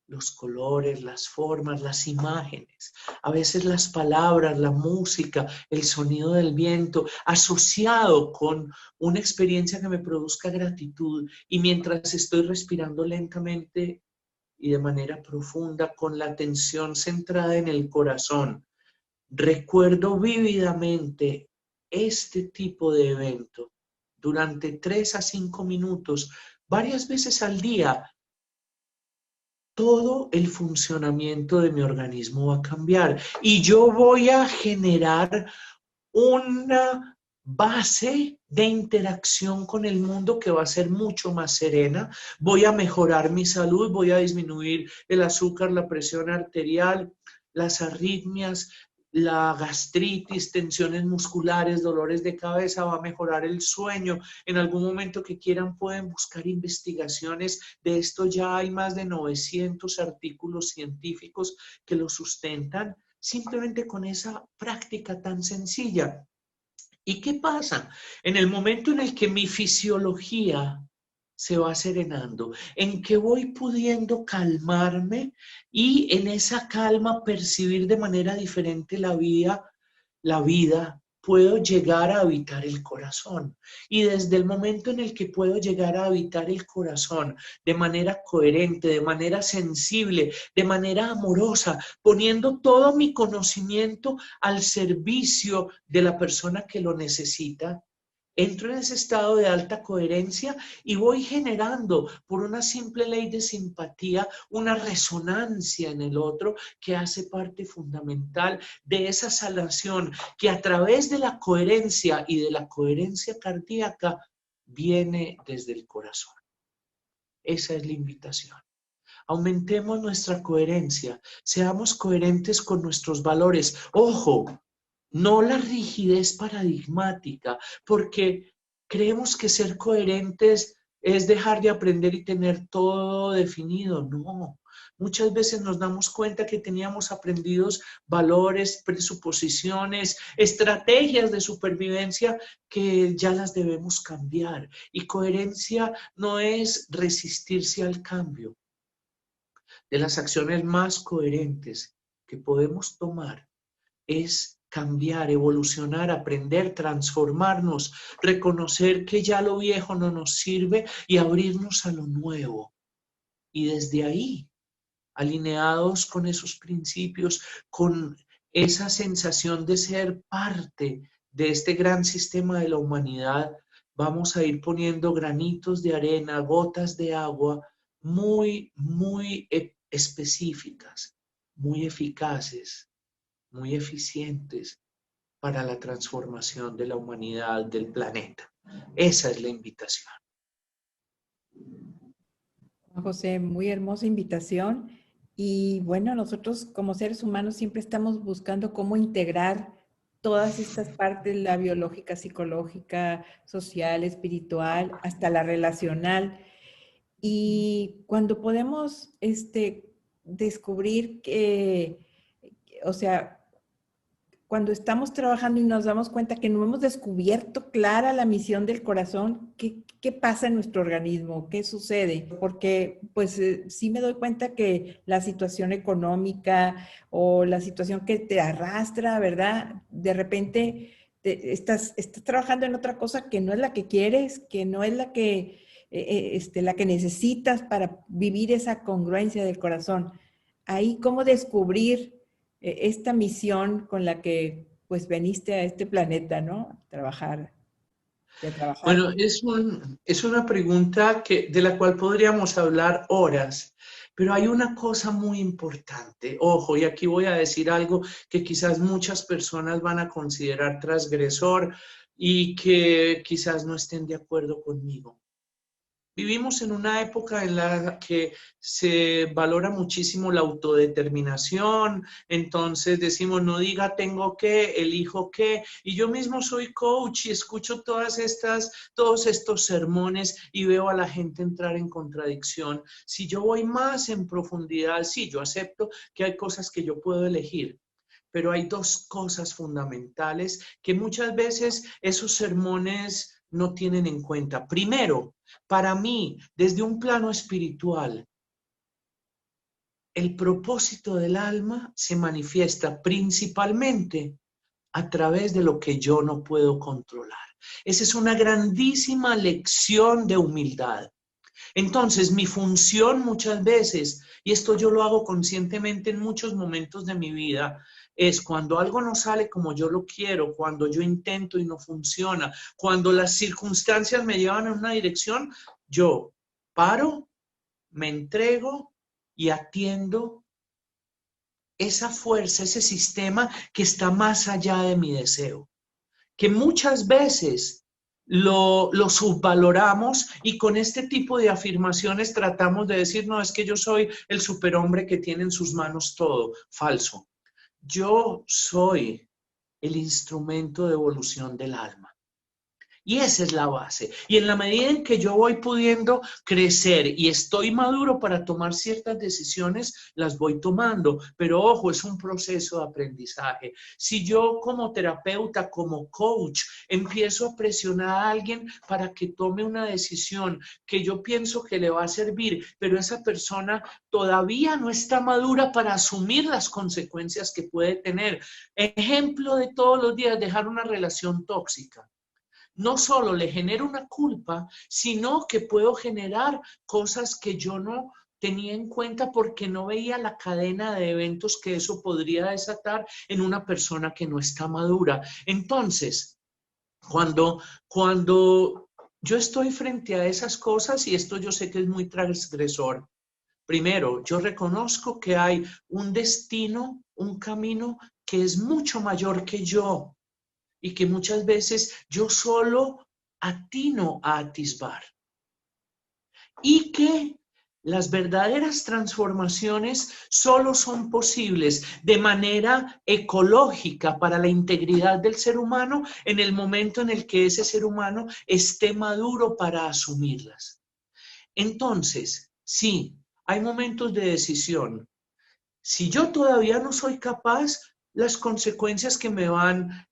S4: los colores, las formas, las imágenes, a veces las palabras, la música, el sonido del viento, asociado con una experiencia que me produzca gratitud, y mientras estoy respirando lentamente y de manera profunda, con la atención centrada en el corazón, recuerdo vívidamente este tipo de evento durante 3 a 5 minutos, varias veces al día. Todo el funcionamiento de mi organismo va a cambiar y yo voy a generar una base de interacción con el mundo que va a ser mucho más serena. Voy a mejorar mi salud, voy a disminuir el azúcar, la presión arterial, las arritmias, la gastritis, tensiones musculares, dolores de cabeza, va a mejorar el sueño. En algún momento que quieran pueden buscar investigaciones de esto. Ya hay más de 900 artículos científicos que lo sustentan simplemente con esa práctica tan sencilla. ¿Y qué pasa? En el momento en el que mi fisiología se va serenando, en que voy pudiendo calmarme y en esa calma percibir de manera diferente la vida, puedo llegar a habitar el corazón. Y desde el momento en el que puedo llegar a habitar el corazón de manera coherente, de manera sensible, de manera amorosa, poniendo todo mi conocimiento al servicio de la persona que lo necesita, entro en ese estado de alta coherencia y voy generando, por una simple ley de simpatía, una resonancia en el otro que hace parte fundamental de esa sanación que a través de la coherencia y de la coherencia cardíaca viene desde el corazón. Esa es la invitación. Aumentemos nuestra coherencia, seamos coherentes con nuestros valores. Ojo, no la rigidez paradigmática, porque Creemos que ser coherentes es dejar de aprender y tener todo definido. No, muchas veces nos damos cuenta que teníamos aprendidos valores, presuposiciones, estrategias de supervivencia que ya las debemos cambiar. Y coherencia no es resistirse al cambio. De las acciones más coherentes que podemos tomar es cambiar, evolucionar, aprender, transformarnos, reconocer que ya lo viejo no nos sirve y abrirnos a lo nuevo. Y desde ahí, alineados con esos principios, con esa sensación de ser parte de este gran sistema de la humanidad, vamos a ir poniendo granitos de arena, gotas de agua muy, muy específicas, muy eficaces, muy eficientes para la transformación de la humanidad, del planeta. Esa es la invitación.
S3: José, muy hermosa invitación. Y bueno, nosotros como seres humanos siempre estamos buscando cómo integrar todas estas partes, la biológica, psicológica, social, espiritual, hasta la relacional. Y cuando podemos descubrir que, o sea, cuando estamos trabajando y nos damos cuenta que no hemos descubierto clara la misión del corazón, ¿qué pasa en nuestro organismo? ¿Qué sucede? Porque pues sí me doy cuenta que la situación económica o la situación que te arrastra, ¿verdad? De repente estás trabajando en otra cosa que no es la que quieres, que no es la que necesitas para vivir esa congruencia del corazón. Ahí, ¿cómo descubrir esta misión con la que pues veniste a este planeta, ¿no? Trabajar, de trabajar?
S4: Bueno, es una pregunta de la cual podríamos hablar horas, pero hay una cosa muy importante. Ojo, y aquí voy a decir algo que quizás muchas personas van a considerar transgresor y que quizás no estén de acuerdo conmigo. Vivimos en una época en la que se valora muchísimo la autodeterminación, entonces decimos, no diga tengo que, elijo qué, y yo mismo soy coach y escucho todos estos sermones y veo a la gente entrar en contradicción. Si yo voy más en profundidad, sí, yo acepto que hay cosas que yo puedo elegir, pero hay dos cosas fundamentales que muchas veces esos sermones no tienen en cuenta. Primero, para mí, desde un plano espiritual, el propósito del alma se manifiesta principalmente a través de lo que yo no puedo controlar. Esa es una grandísima lección de humildad. Entonces, mi función muchas veces, y esto yo lo hago conscientemente en muchos momentos de mi vida, es cuando algo no sale como yo lo quiero, cuando yo intento y no funciona, cuando las circunstancias me llevan en una dirección, yo paro, me entrego y atiendo esa fuerza, ese sistema que está más allá de mi deseo, que muchas veces lo subvaloramos y con este tipo de afirmaciones tratamos de decir, no, es que yo soy el superhombre que tiene en sus manos todo. Falso. Yo soy el instrumento de evolución del alma. Y esa es la base. Y en la medida en que yo voy pudiendo crecer y estoy maduro para tomar ciertas decisiones, las voy tomando. Pero ojo, es un proceso de aprendizaje. Si yo como terapeuta, como coach, empiezo a presionar a alguien para que tome una decisión que yo pienso que le va a servir, pero esa persona todavía no está madura para asumir las consecuencias que puede tener. Ejemplo de todos los días, dejar una relación tóxica. No solo le genero una culpa, sino que puedo generar cosas que yo no tenía en cuenta porque no veía la cadena de eventos que eso podría desatar en una persona que no está madura. Entonces, cuando yo estoy frente a esas cosas, y esto yo sé que es muy transgresor, primero, yo reconozco que hay un destino, un camino que es mucho mayor que yo. Y que muchas veces yo solo atino a atisbar. Y que las verdaderas transformaciones solo son posibles de manera ecológica para la integridad del ser humano en el momento en el que ese ser humano esté maduro para asumirlas. Entonces, sí, hay momentos de decisión. Si yo todavía no soy capaz, las consecuencias que me van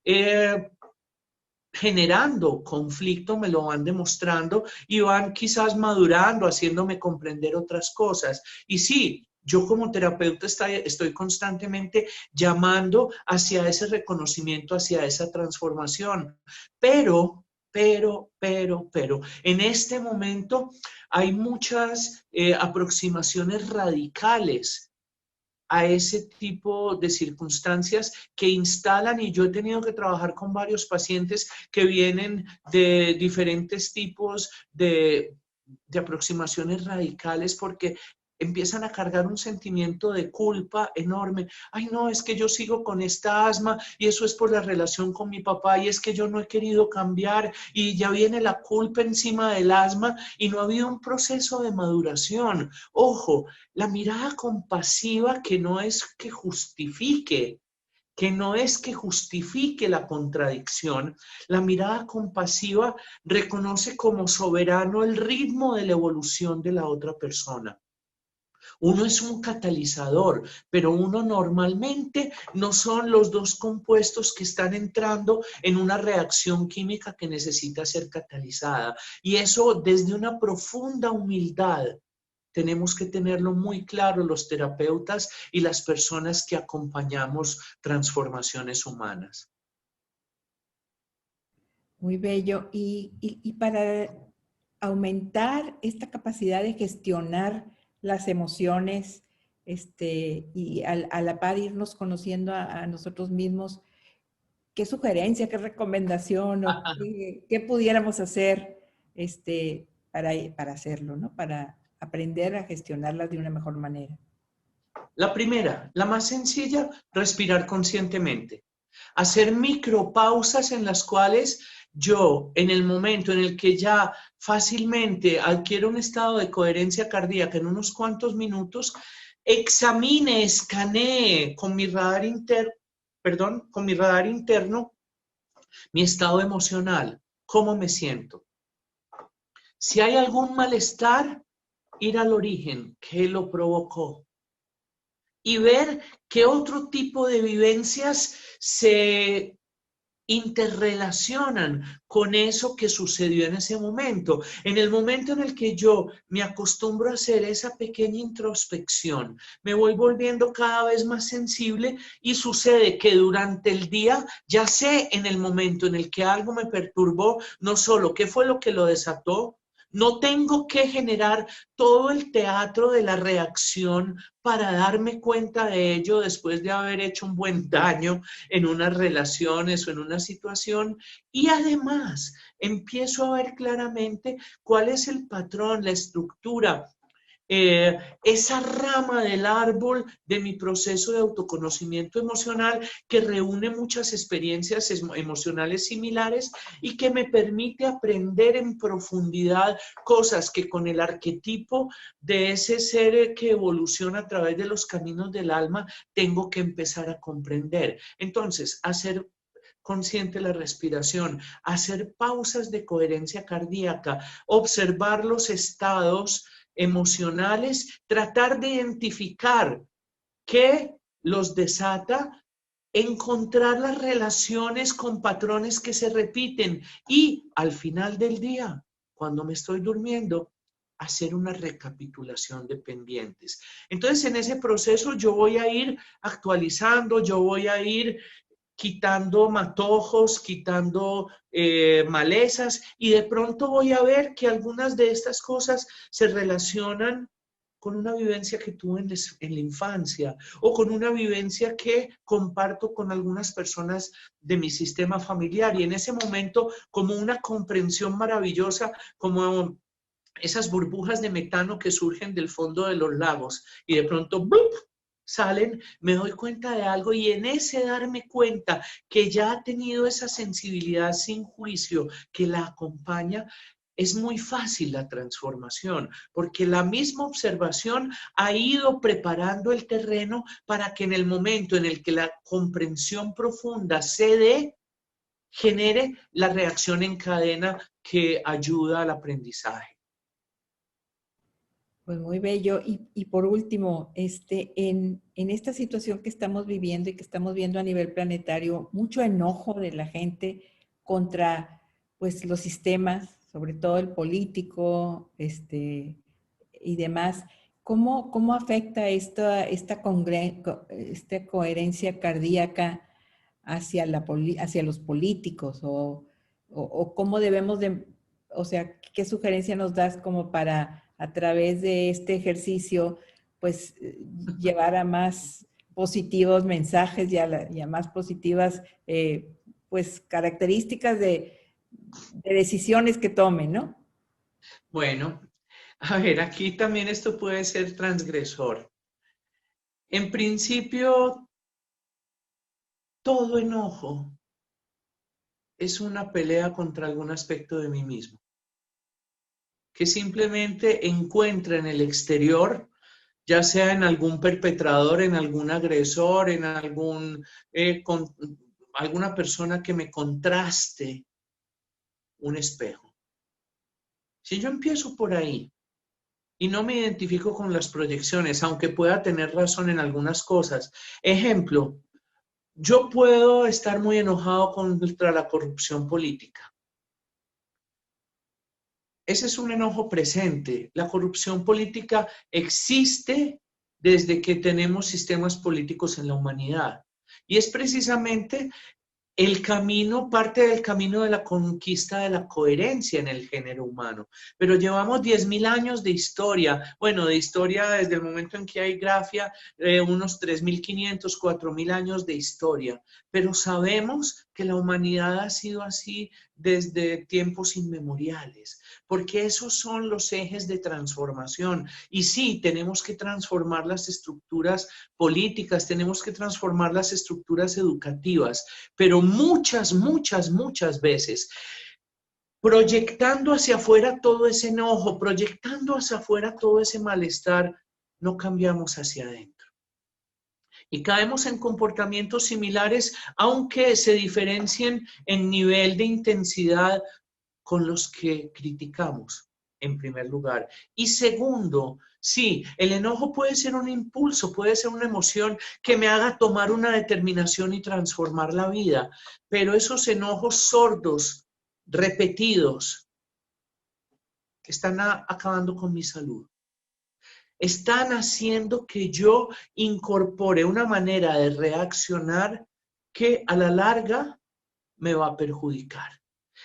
S4: generando conflicto me lo van demostrando y van quizás madurando, haciéndome comprender otras cosas. Y sí, yo como terapeuta estoy constantemente llamando hacia ese reconocimiento, hacia esa transformación. Pero, en este momento hay muchas aproximaciones radicales a ese tipo de circunstancias que instalan, y yo he tenido que trabajar con varios pacientes que vienen de diferentes tipos de aproximaciones radicales porque empiezan a cargar un sentimiento de culpa enorme. Ay, no, es que yo sigo con esta asma y eso es por la relación con mi papá y es que yo no he querido cambiar y ya viene la culpa encima del asma y no ha habido un proceso de maduración. Ojo, la mirada compasiva que no es que justifique la contradicción. La mirada compasiva reconoce como soberano el ritmo de la evolución de la otra persona. Uno es un catalizador, pero uno normalmente no son los dos compuestos que están entrando en una reacción química que necesita ser catalizada. Y eso desde una profunda humildad tenemos que tenerlo muy claro los terapeutas y las personas que acompañamos transformaciones humanas.
S3: Muy bello. Y para aumentar esta capacidad de gestionar las emociones y a la par irnos conociendo a nosotros mismos, ¿qué sugerencia, qué recomendación o qué pudiéramos hacer para hacerlo, ¿no? Para aprender a gestionarlas de una mejor manera?
S4: La primera, la más sencilla, respirar conscientemente. Hacer micropausas en las cuales yo, en el momento en el que ya fácilmente adquiero un estado de coherencia cardíaca en unos cuantos minutos, examine, escanee con mi radar interno mi estado emocional, cómo me siento. Si hay algún malestar, ir al origen, ¿qué lo provocó? Y ver qué otro tipo de vivencias se interrelacionan con eso que sucedió en ese momento. En el momento en el que yo me acostumbro a hacer esa pequeña introspección, me voy volviendo cada vez más sensible y sucede que durante el día ya sé en el momento en el que algo me perturbó, no solo qué fue lo que lo desató, no tengo que generar todo el teatro de la reacción para darme cuenta de ello después de haber hecho un buen daño en unas relaciones o en una situación. Y además empiezo a ver claramente cuál es el patrón, la estructura, esa rama del árbol de mi proceso de autoconocimiento emocional que reúne muchas experiencias emocionales similares y que me permite aprender en profundidad cosas que con el arquetipo de ese ser que evoluciona a través de los caminos del alma tengo que empezar a comprender. Entonces, hacer consciente la respiración, hacer pausas de coherencia cardíaca, observar los estados emocionales, tratar de identificar qué los desata, encontrar las relaciones con patrones que se repiten y al final del día, cuando me estoy durmiendo, hacer una recapitulación de pendientes. Entonces, en ese proceso yo voy a ir actualizando, yo voy a ir quitando matojos, quitando malezas, y de pronto voy a ver que algunas de estas cosas se relacionan con una vivencia que tuve en la infancia o con una vivencia que comparto con algunas personas de mi sistema familiar. Y en ese momento, como una comprensión maravillosa, como esas burbujas de metano que surgen del fondo de los lagos y de pronto ¡blup!, salen, me doy cuenta de algo, y en ese darme cuenta que ya ha tenido esa sensibilidad sin juicio que la acompaña, es muy fácil la transformación, porque la misma observación ha ido preparando el terreno para que en el momento en el que la comprensión profunda se dé, genere la reacción en cadena que ayuda al aprendizaje.
S3: Pues muy bello. Y por último, en esta situación que estamos viviendo y que estamos viendo a nivel planetario, mucho enojo de la gente contra pues, los sistemas, sobre todo el político y demás. ¿Cómo afecta esta coherencia cardíaca hacia los políticos? ¿O cómo debemos de, o sea, qué sugerencia nos das como para a través de este ejercicio, pues llevar a más positivos mensajes y a más positivas, pues características de decisiones que tomen, ¿no?
S4: Bueno, a ver, aquí también esto puede ser transgresor. En principio, todo enojo es una pelea contra algún aspecto de mí mismo, que simplemente encuentra en el exterior, ya sea en algún perpetrador, en algún agresor, en alguna persona que me contraste, un espejo. Si yo empiezo por ahí y no me identifico con las proyecciones, aunque pueda tener razón en algunas cosas. Ejemplo, yo puedo estar muy enojado contra la corrupción política. Ese es un enojo presente. La corrupción política existe desde que tenemos sistemas políticos en la humanidad. Y es precisamente parte del camino de la conquista de la coherencia en el género humano. Pero llevamos 10.000 años de historia, bueno, de historia desde el momento en que hay grafía, unos 3.500, 4.000 años de historia. Pero sabemos que la humanidad ha sido así desde tiempos inmemoriales, porque esos son los ejes de transformación. Y sí, tenemos que transformar las estructuras políticas, tenemos que transformar las estructuras educativas, pero muchas veces, proyectando hacia afuera todo ese enojo, proyectando hacia afuera todo ese malestar, no cambiamos hacia adentro. Y caemos en comportamientos similares, aunque se diferencien en nivel de intensidad con los que criticamos, en primer lugar. Y segundo, sí, el enojo puede ser un impulso, puede ser una emoción que me haga tomar una determinación y transformar la vida, pero esos enojos sordos, repetidos, están acabando con mi salud. Están haciendo que yo incorpore una manera de reaccionar que a la larga me va a perjudicar.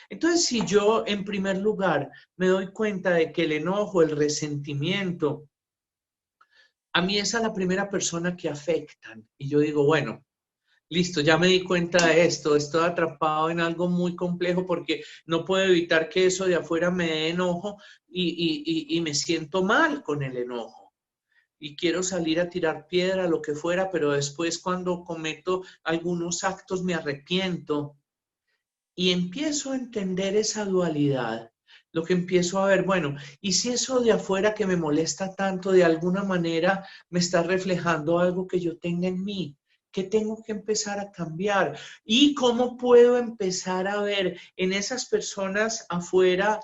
S4: Entonces, si yo en primer lugar me doy cuenta de que el enojo, el resentimiento, a mí es a la primera persona que afectan, y yo digo, bueno, listo, ya me di cuenta de esto, estoy atrapado en algo muy complejo porque no puedo evitar que eso de afuera me dé enojo y me siento mal con el enojo. Y quiero salir a tirar piedra, lo que fuera, pero después cuando cometo algunos actos me arrepiento. Y empiezo a entender esa dualidad, lo que empiezo a ver, bueno, ¿y si eso de afuera que me molesta tanto de alguna manera me está reflejando algo que yo tenga en mí? ¿Qué tengo que empezar a cambiar? ¿Y cómo puedo empezar a ver en esas personas afuera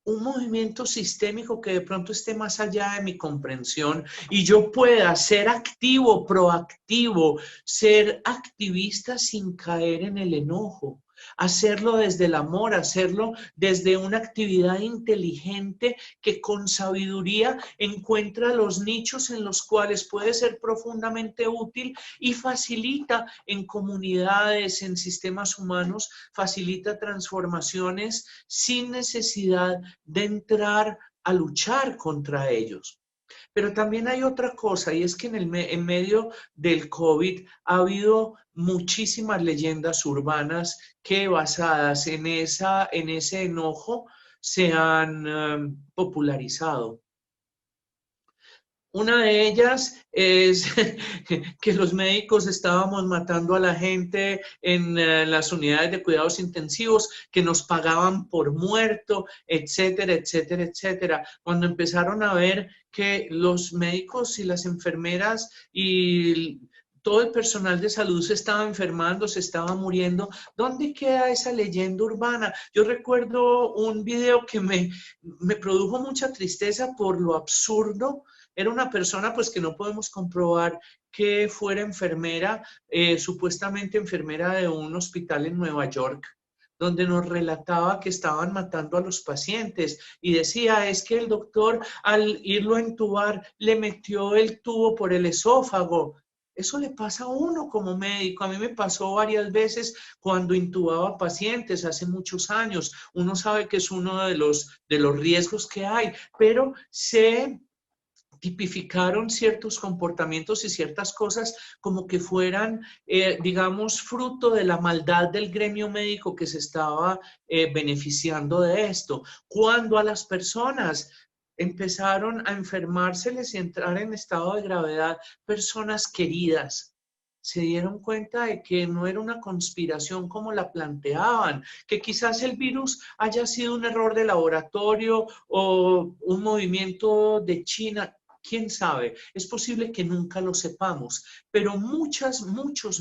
S4: un movimiento sistémico que de pronto esté más allá de mi comprensión y yo pueda ser activo, proactivo, ser activista sin caer en el enojo, hacerlo desde el amor, hacerlo desde una actividad inteligente que con sabiduría encuentra los nichos en los cuales puede ser profundamente útil y facilita en comunidades, en sistemas humanos, facilita transformaciones sin necesidad de entrar a luchar contra ellos. Pero también hay otra cosa, y es que en medio del COVID ha habido muchísimas leyendas urbanas que basadas en ese enojo se han popularizado. Una de ellas es que los médicos estábamos matando a la gente en las unidades de cuidados intensivos, que nos pagaban por muerto, etcétera, etcétera, etcétera. Cuando empezaron a ver que los médicos y las enfermeras y todo el personal de salud se estaba enfermando, se estaba muriendo, ¿dónde queda esa leyenda urbana? Yo recuerdo un video que me produjo mucha tristeza por lo absurdo. Era una persona pues que no podemos comprobar que fuera enfermera, supuestamente enfermera de un hospital en Nueva York, donde nos relataba que estaban matando a los pacientes y decía, es que el doctor al irlo a entubar le metió el tubo por el esófago. Eso le pasa a uno como médico. A mí me pasó varias veces cuando intubaba pacientes hace muchos años. Uno sabe que es uno de los riesgos que hay, pero se tipificaron ciertos comportamientos y ciertas cosas como que fueran, digamos, fruto de la maldad del gremio médico que se estaba beneficiando de esto. Cuando a las personas empezaron a enfermárseles y entrar en estado de gravedad, personas queridas, se dieron cuenta de que no era una conspiración como la planteaban, que quizás el virus haya sido un error de laboratorio o un movimiento de China. ¿Quién sabe? Es posible que nunca lo sepamos, pero muchos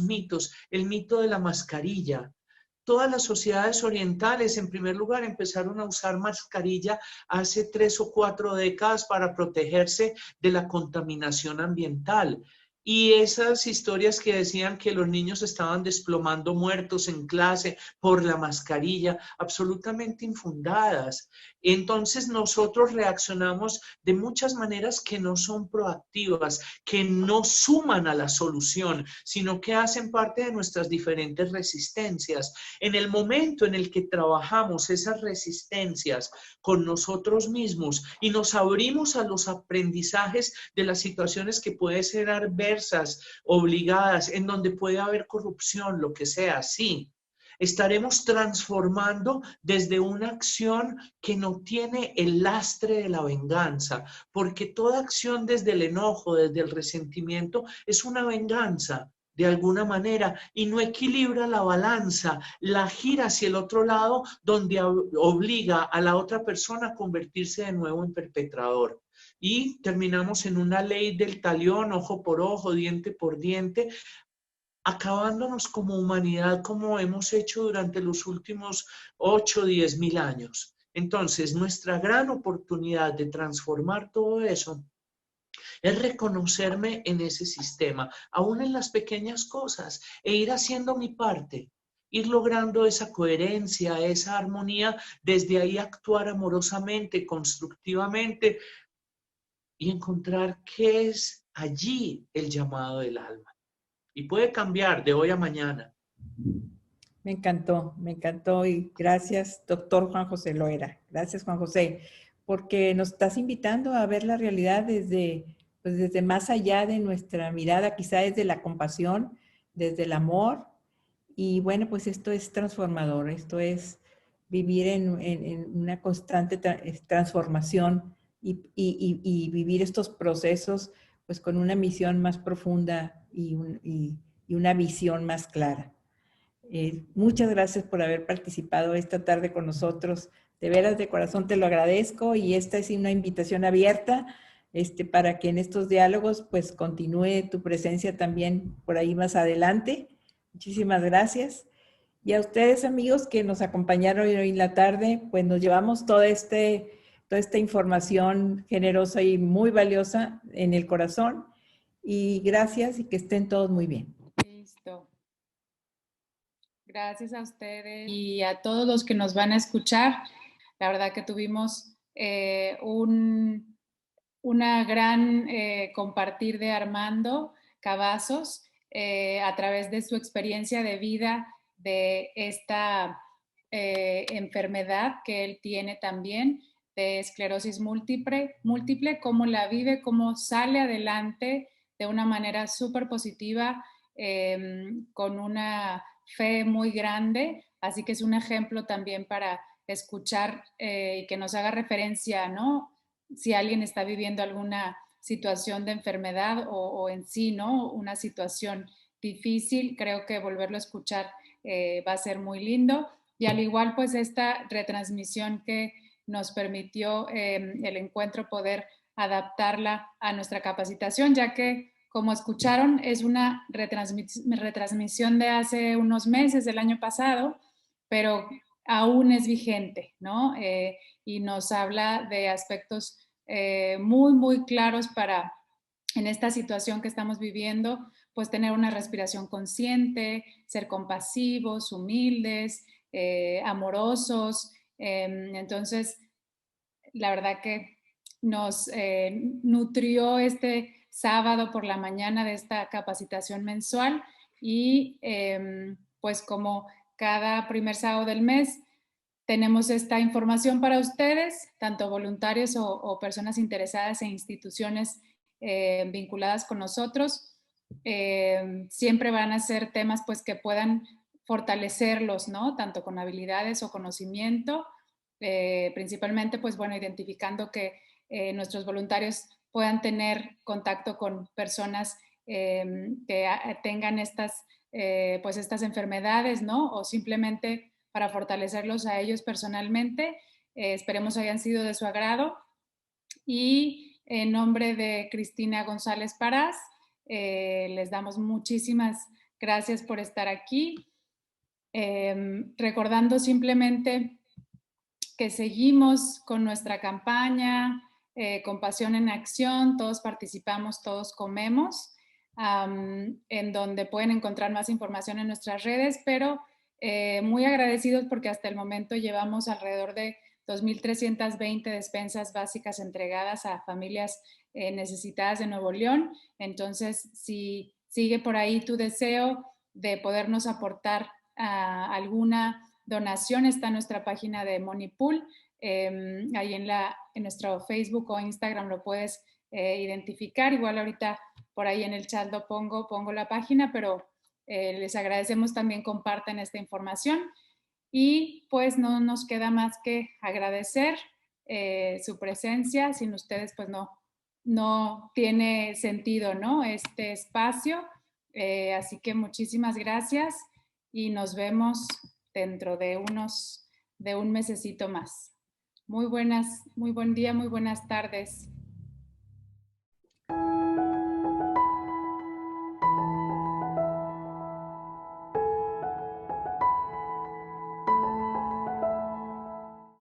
S4: mitos, el mito de la mascarilla. Todas las sociedades orientales, en primer lugar, empezaron a usar mascarilla hace 3 o 4 décadas para protegerse de la contaminación ambiental. Y esas historias que decían que los niños estaban desplomando muertos en clase por la mascarilla, absolutamente infundadas. Entonces nosotros reaccionamos de muchas maneras que no son proactivas, que no suman a la solución, sino que hacen parte de nuestras diferentes resistencias. En el momento en el que trabajamos esas resistencias con nosotros mismos y nos abrimos a los aprendizajes de las situaciones que pueden ser adversas, obligadas, en donde puede haber corrupción, lo que sea, sí. Estaremos transformando desde una acción que no tiene el lastre de la venganza, porque toda acción desde el enojo, desde el resentimiento, es una venganza de alguna manera y no equilibra la balanza, la gira hacia el otro lado donde obliga a la otra persona a convertirse de nuevo en perpetrador. Y terminamos en una ley del talión, ojo por ojo, diente por diente, acabándonos como humanidad como hemos hecho durante los últimos 8 o 10 mil años. Entonces, nuestra gran oportunidad de transformar todo eso es reconocerme en ese sistema, aún en las pequeñas cosas, e ir haciendo mi parte, ir logrando esa coherencia, esa armonía, desde ahí actuar amorosamente, constructivamente y encontrar qué es allí el llamado del alma. Y puede cambiar de hoy a mañana.
S3: Me encantó y gracias, doctor Juan José Loera. Gracias, Juan José, porque nos estás invitando a ver la realidad desde más allá de nuestra mirada, quizá desde la compasión, desde el amor. Y bueno, pues esto es transformador, esto es vivir en una constante transformación y vivir estos procesos pues con una misión más profunda y una visión más clara. Muchas gracias por haber participado esta tarde con nosotros. De veras, de corazón te lo agradezco y esta es una invitación abierta para que en estos diálogos pues continúe tu presencia también por ahí más adelante. Muchísimas gracias. Y a ustedes, amigos, que nos acompañaron hoy en la tarde, pues nos llevamos toda esta información generosa y muy valiosa en el corazón. Y gracias y que estén todos muy bien.
S1: Listo. Gracias a ustedes y a todos los que nos van a escuchar. La verdad que tuvimos una gran compartir de Armando Cavazos a través de su experiencia de vida de esta enfermedad que él tiene también, de esclerosis múltiple, cómo la vive, cómo sale adelante de una manera súper positiva, con una fe muy grande, así que es un ejemplo también para escuchar y que nos haga referencia, ¿no? Si alguien está viviendo alguna situación de enfermedad o en sí, ¿no? Una situación difícil, creo que volverlo a escuchar va a ser muy lindo. Y al igual, pues esta retransmisión que nos permitió el encuentro poder adaptarla a nuestra capacitación, ya que, como escucharon, es una retransmisión de hace unos meses, del año pasado, pero aún es vigente, ¿no? Y nos habla de aspectos muy, muy claros para, en esta situación que estamos viviendo, pues tener una respiración consciente, ser compasivos, humildes, amorosos. Entonces, la verdad que nos nutrió este sábado por la mañana de esta capacitación mensual y pues como cada primer sábado del mes tenemos esta información para ustedes, tanto voluntarios o personas interesadas en instituciones vinculadas con nosotros. Siempre van a ser temas pues que puedan fortalecerlos, ¿no? Tanto con habilidades o conocimiento, principalmente pues bueno, identificando que nuestros voluntarios puedan tener contacto con personas que tengan pues estas enfermedades, ¿no? O simplemente para fortalecerlos a ellos personalmente. Esperemos hayan sido de su agrado. Y en nombre de Cristina González Parás, les damos muchísimas gracias por estar aquí. Recordando simplemente que seguimos con nuestra campaña Compasión en Acción, todos participamos, todos comemos, en donde pueden encontrar más información en nuestras redes, pero muy agradecidos porque hasta el momento llevamos alrededor de 2.320 despensas básicas entregadas a familias necesitadas de Nuevo León. Entonces, si sigue por ahí tu deseo de podernos aportar alguna donación, está en nuestra página de Moneypool. Ahí en nuestro Facebook o Instagram lo puedes identificar. Igual ahorita por ahí en el chat lo pongo la página, pero les agradecemos también compartan esta información. Y pues no nos queda más que agradecer su presencia. Sin ustedes pues no tiene sentido, ¿no? Este espacio. Así que muchísimas gracias y nos vemos dentro de un mesecito más. Muy buen día, muy buenas tardes.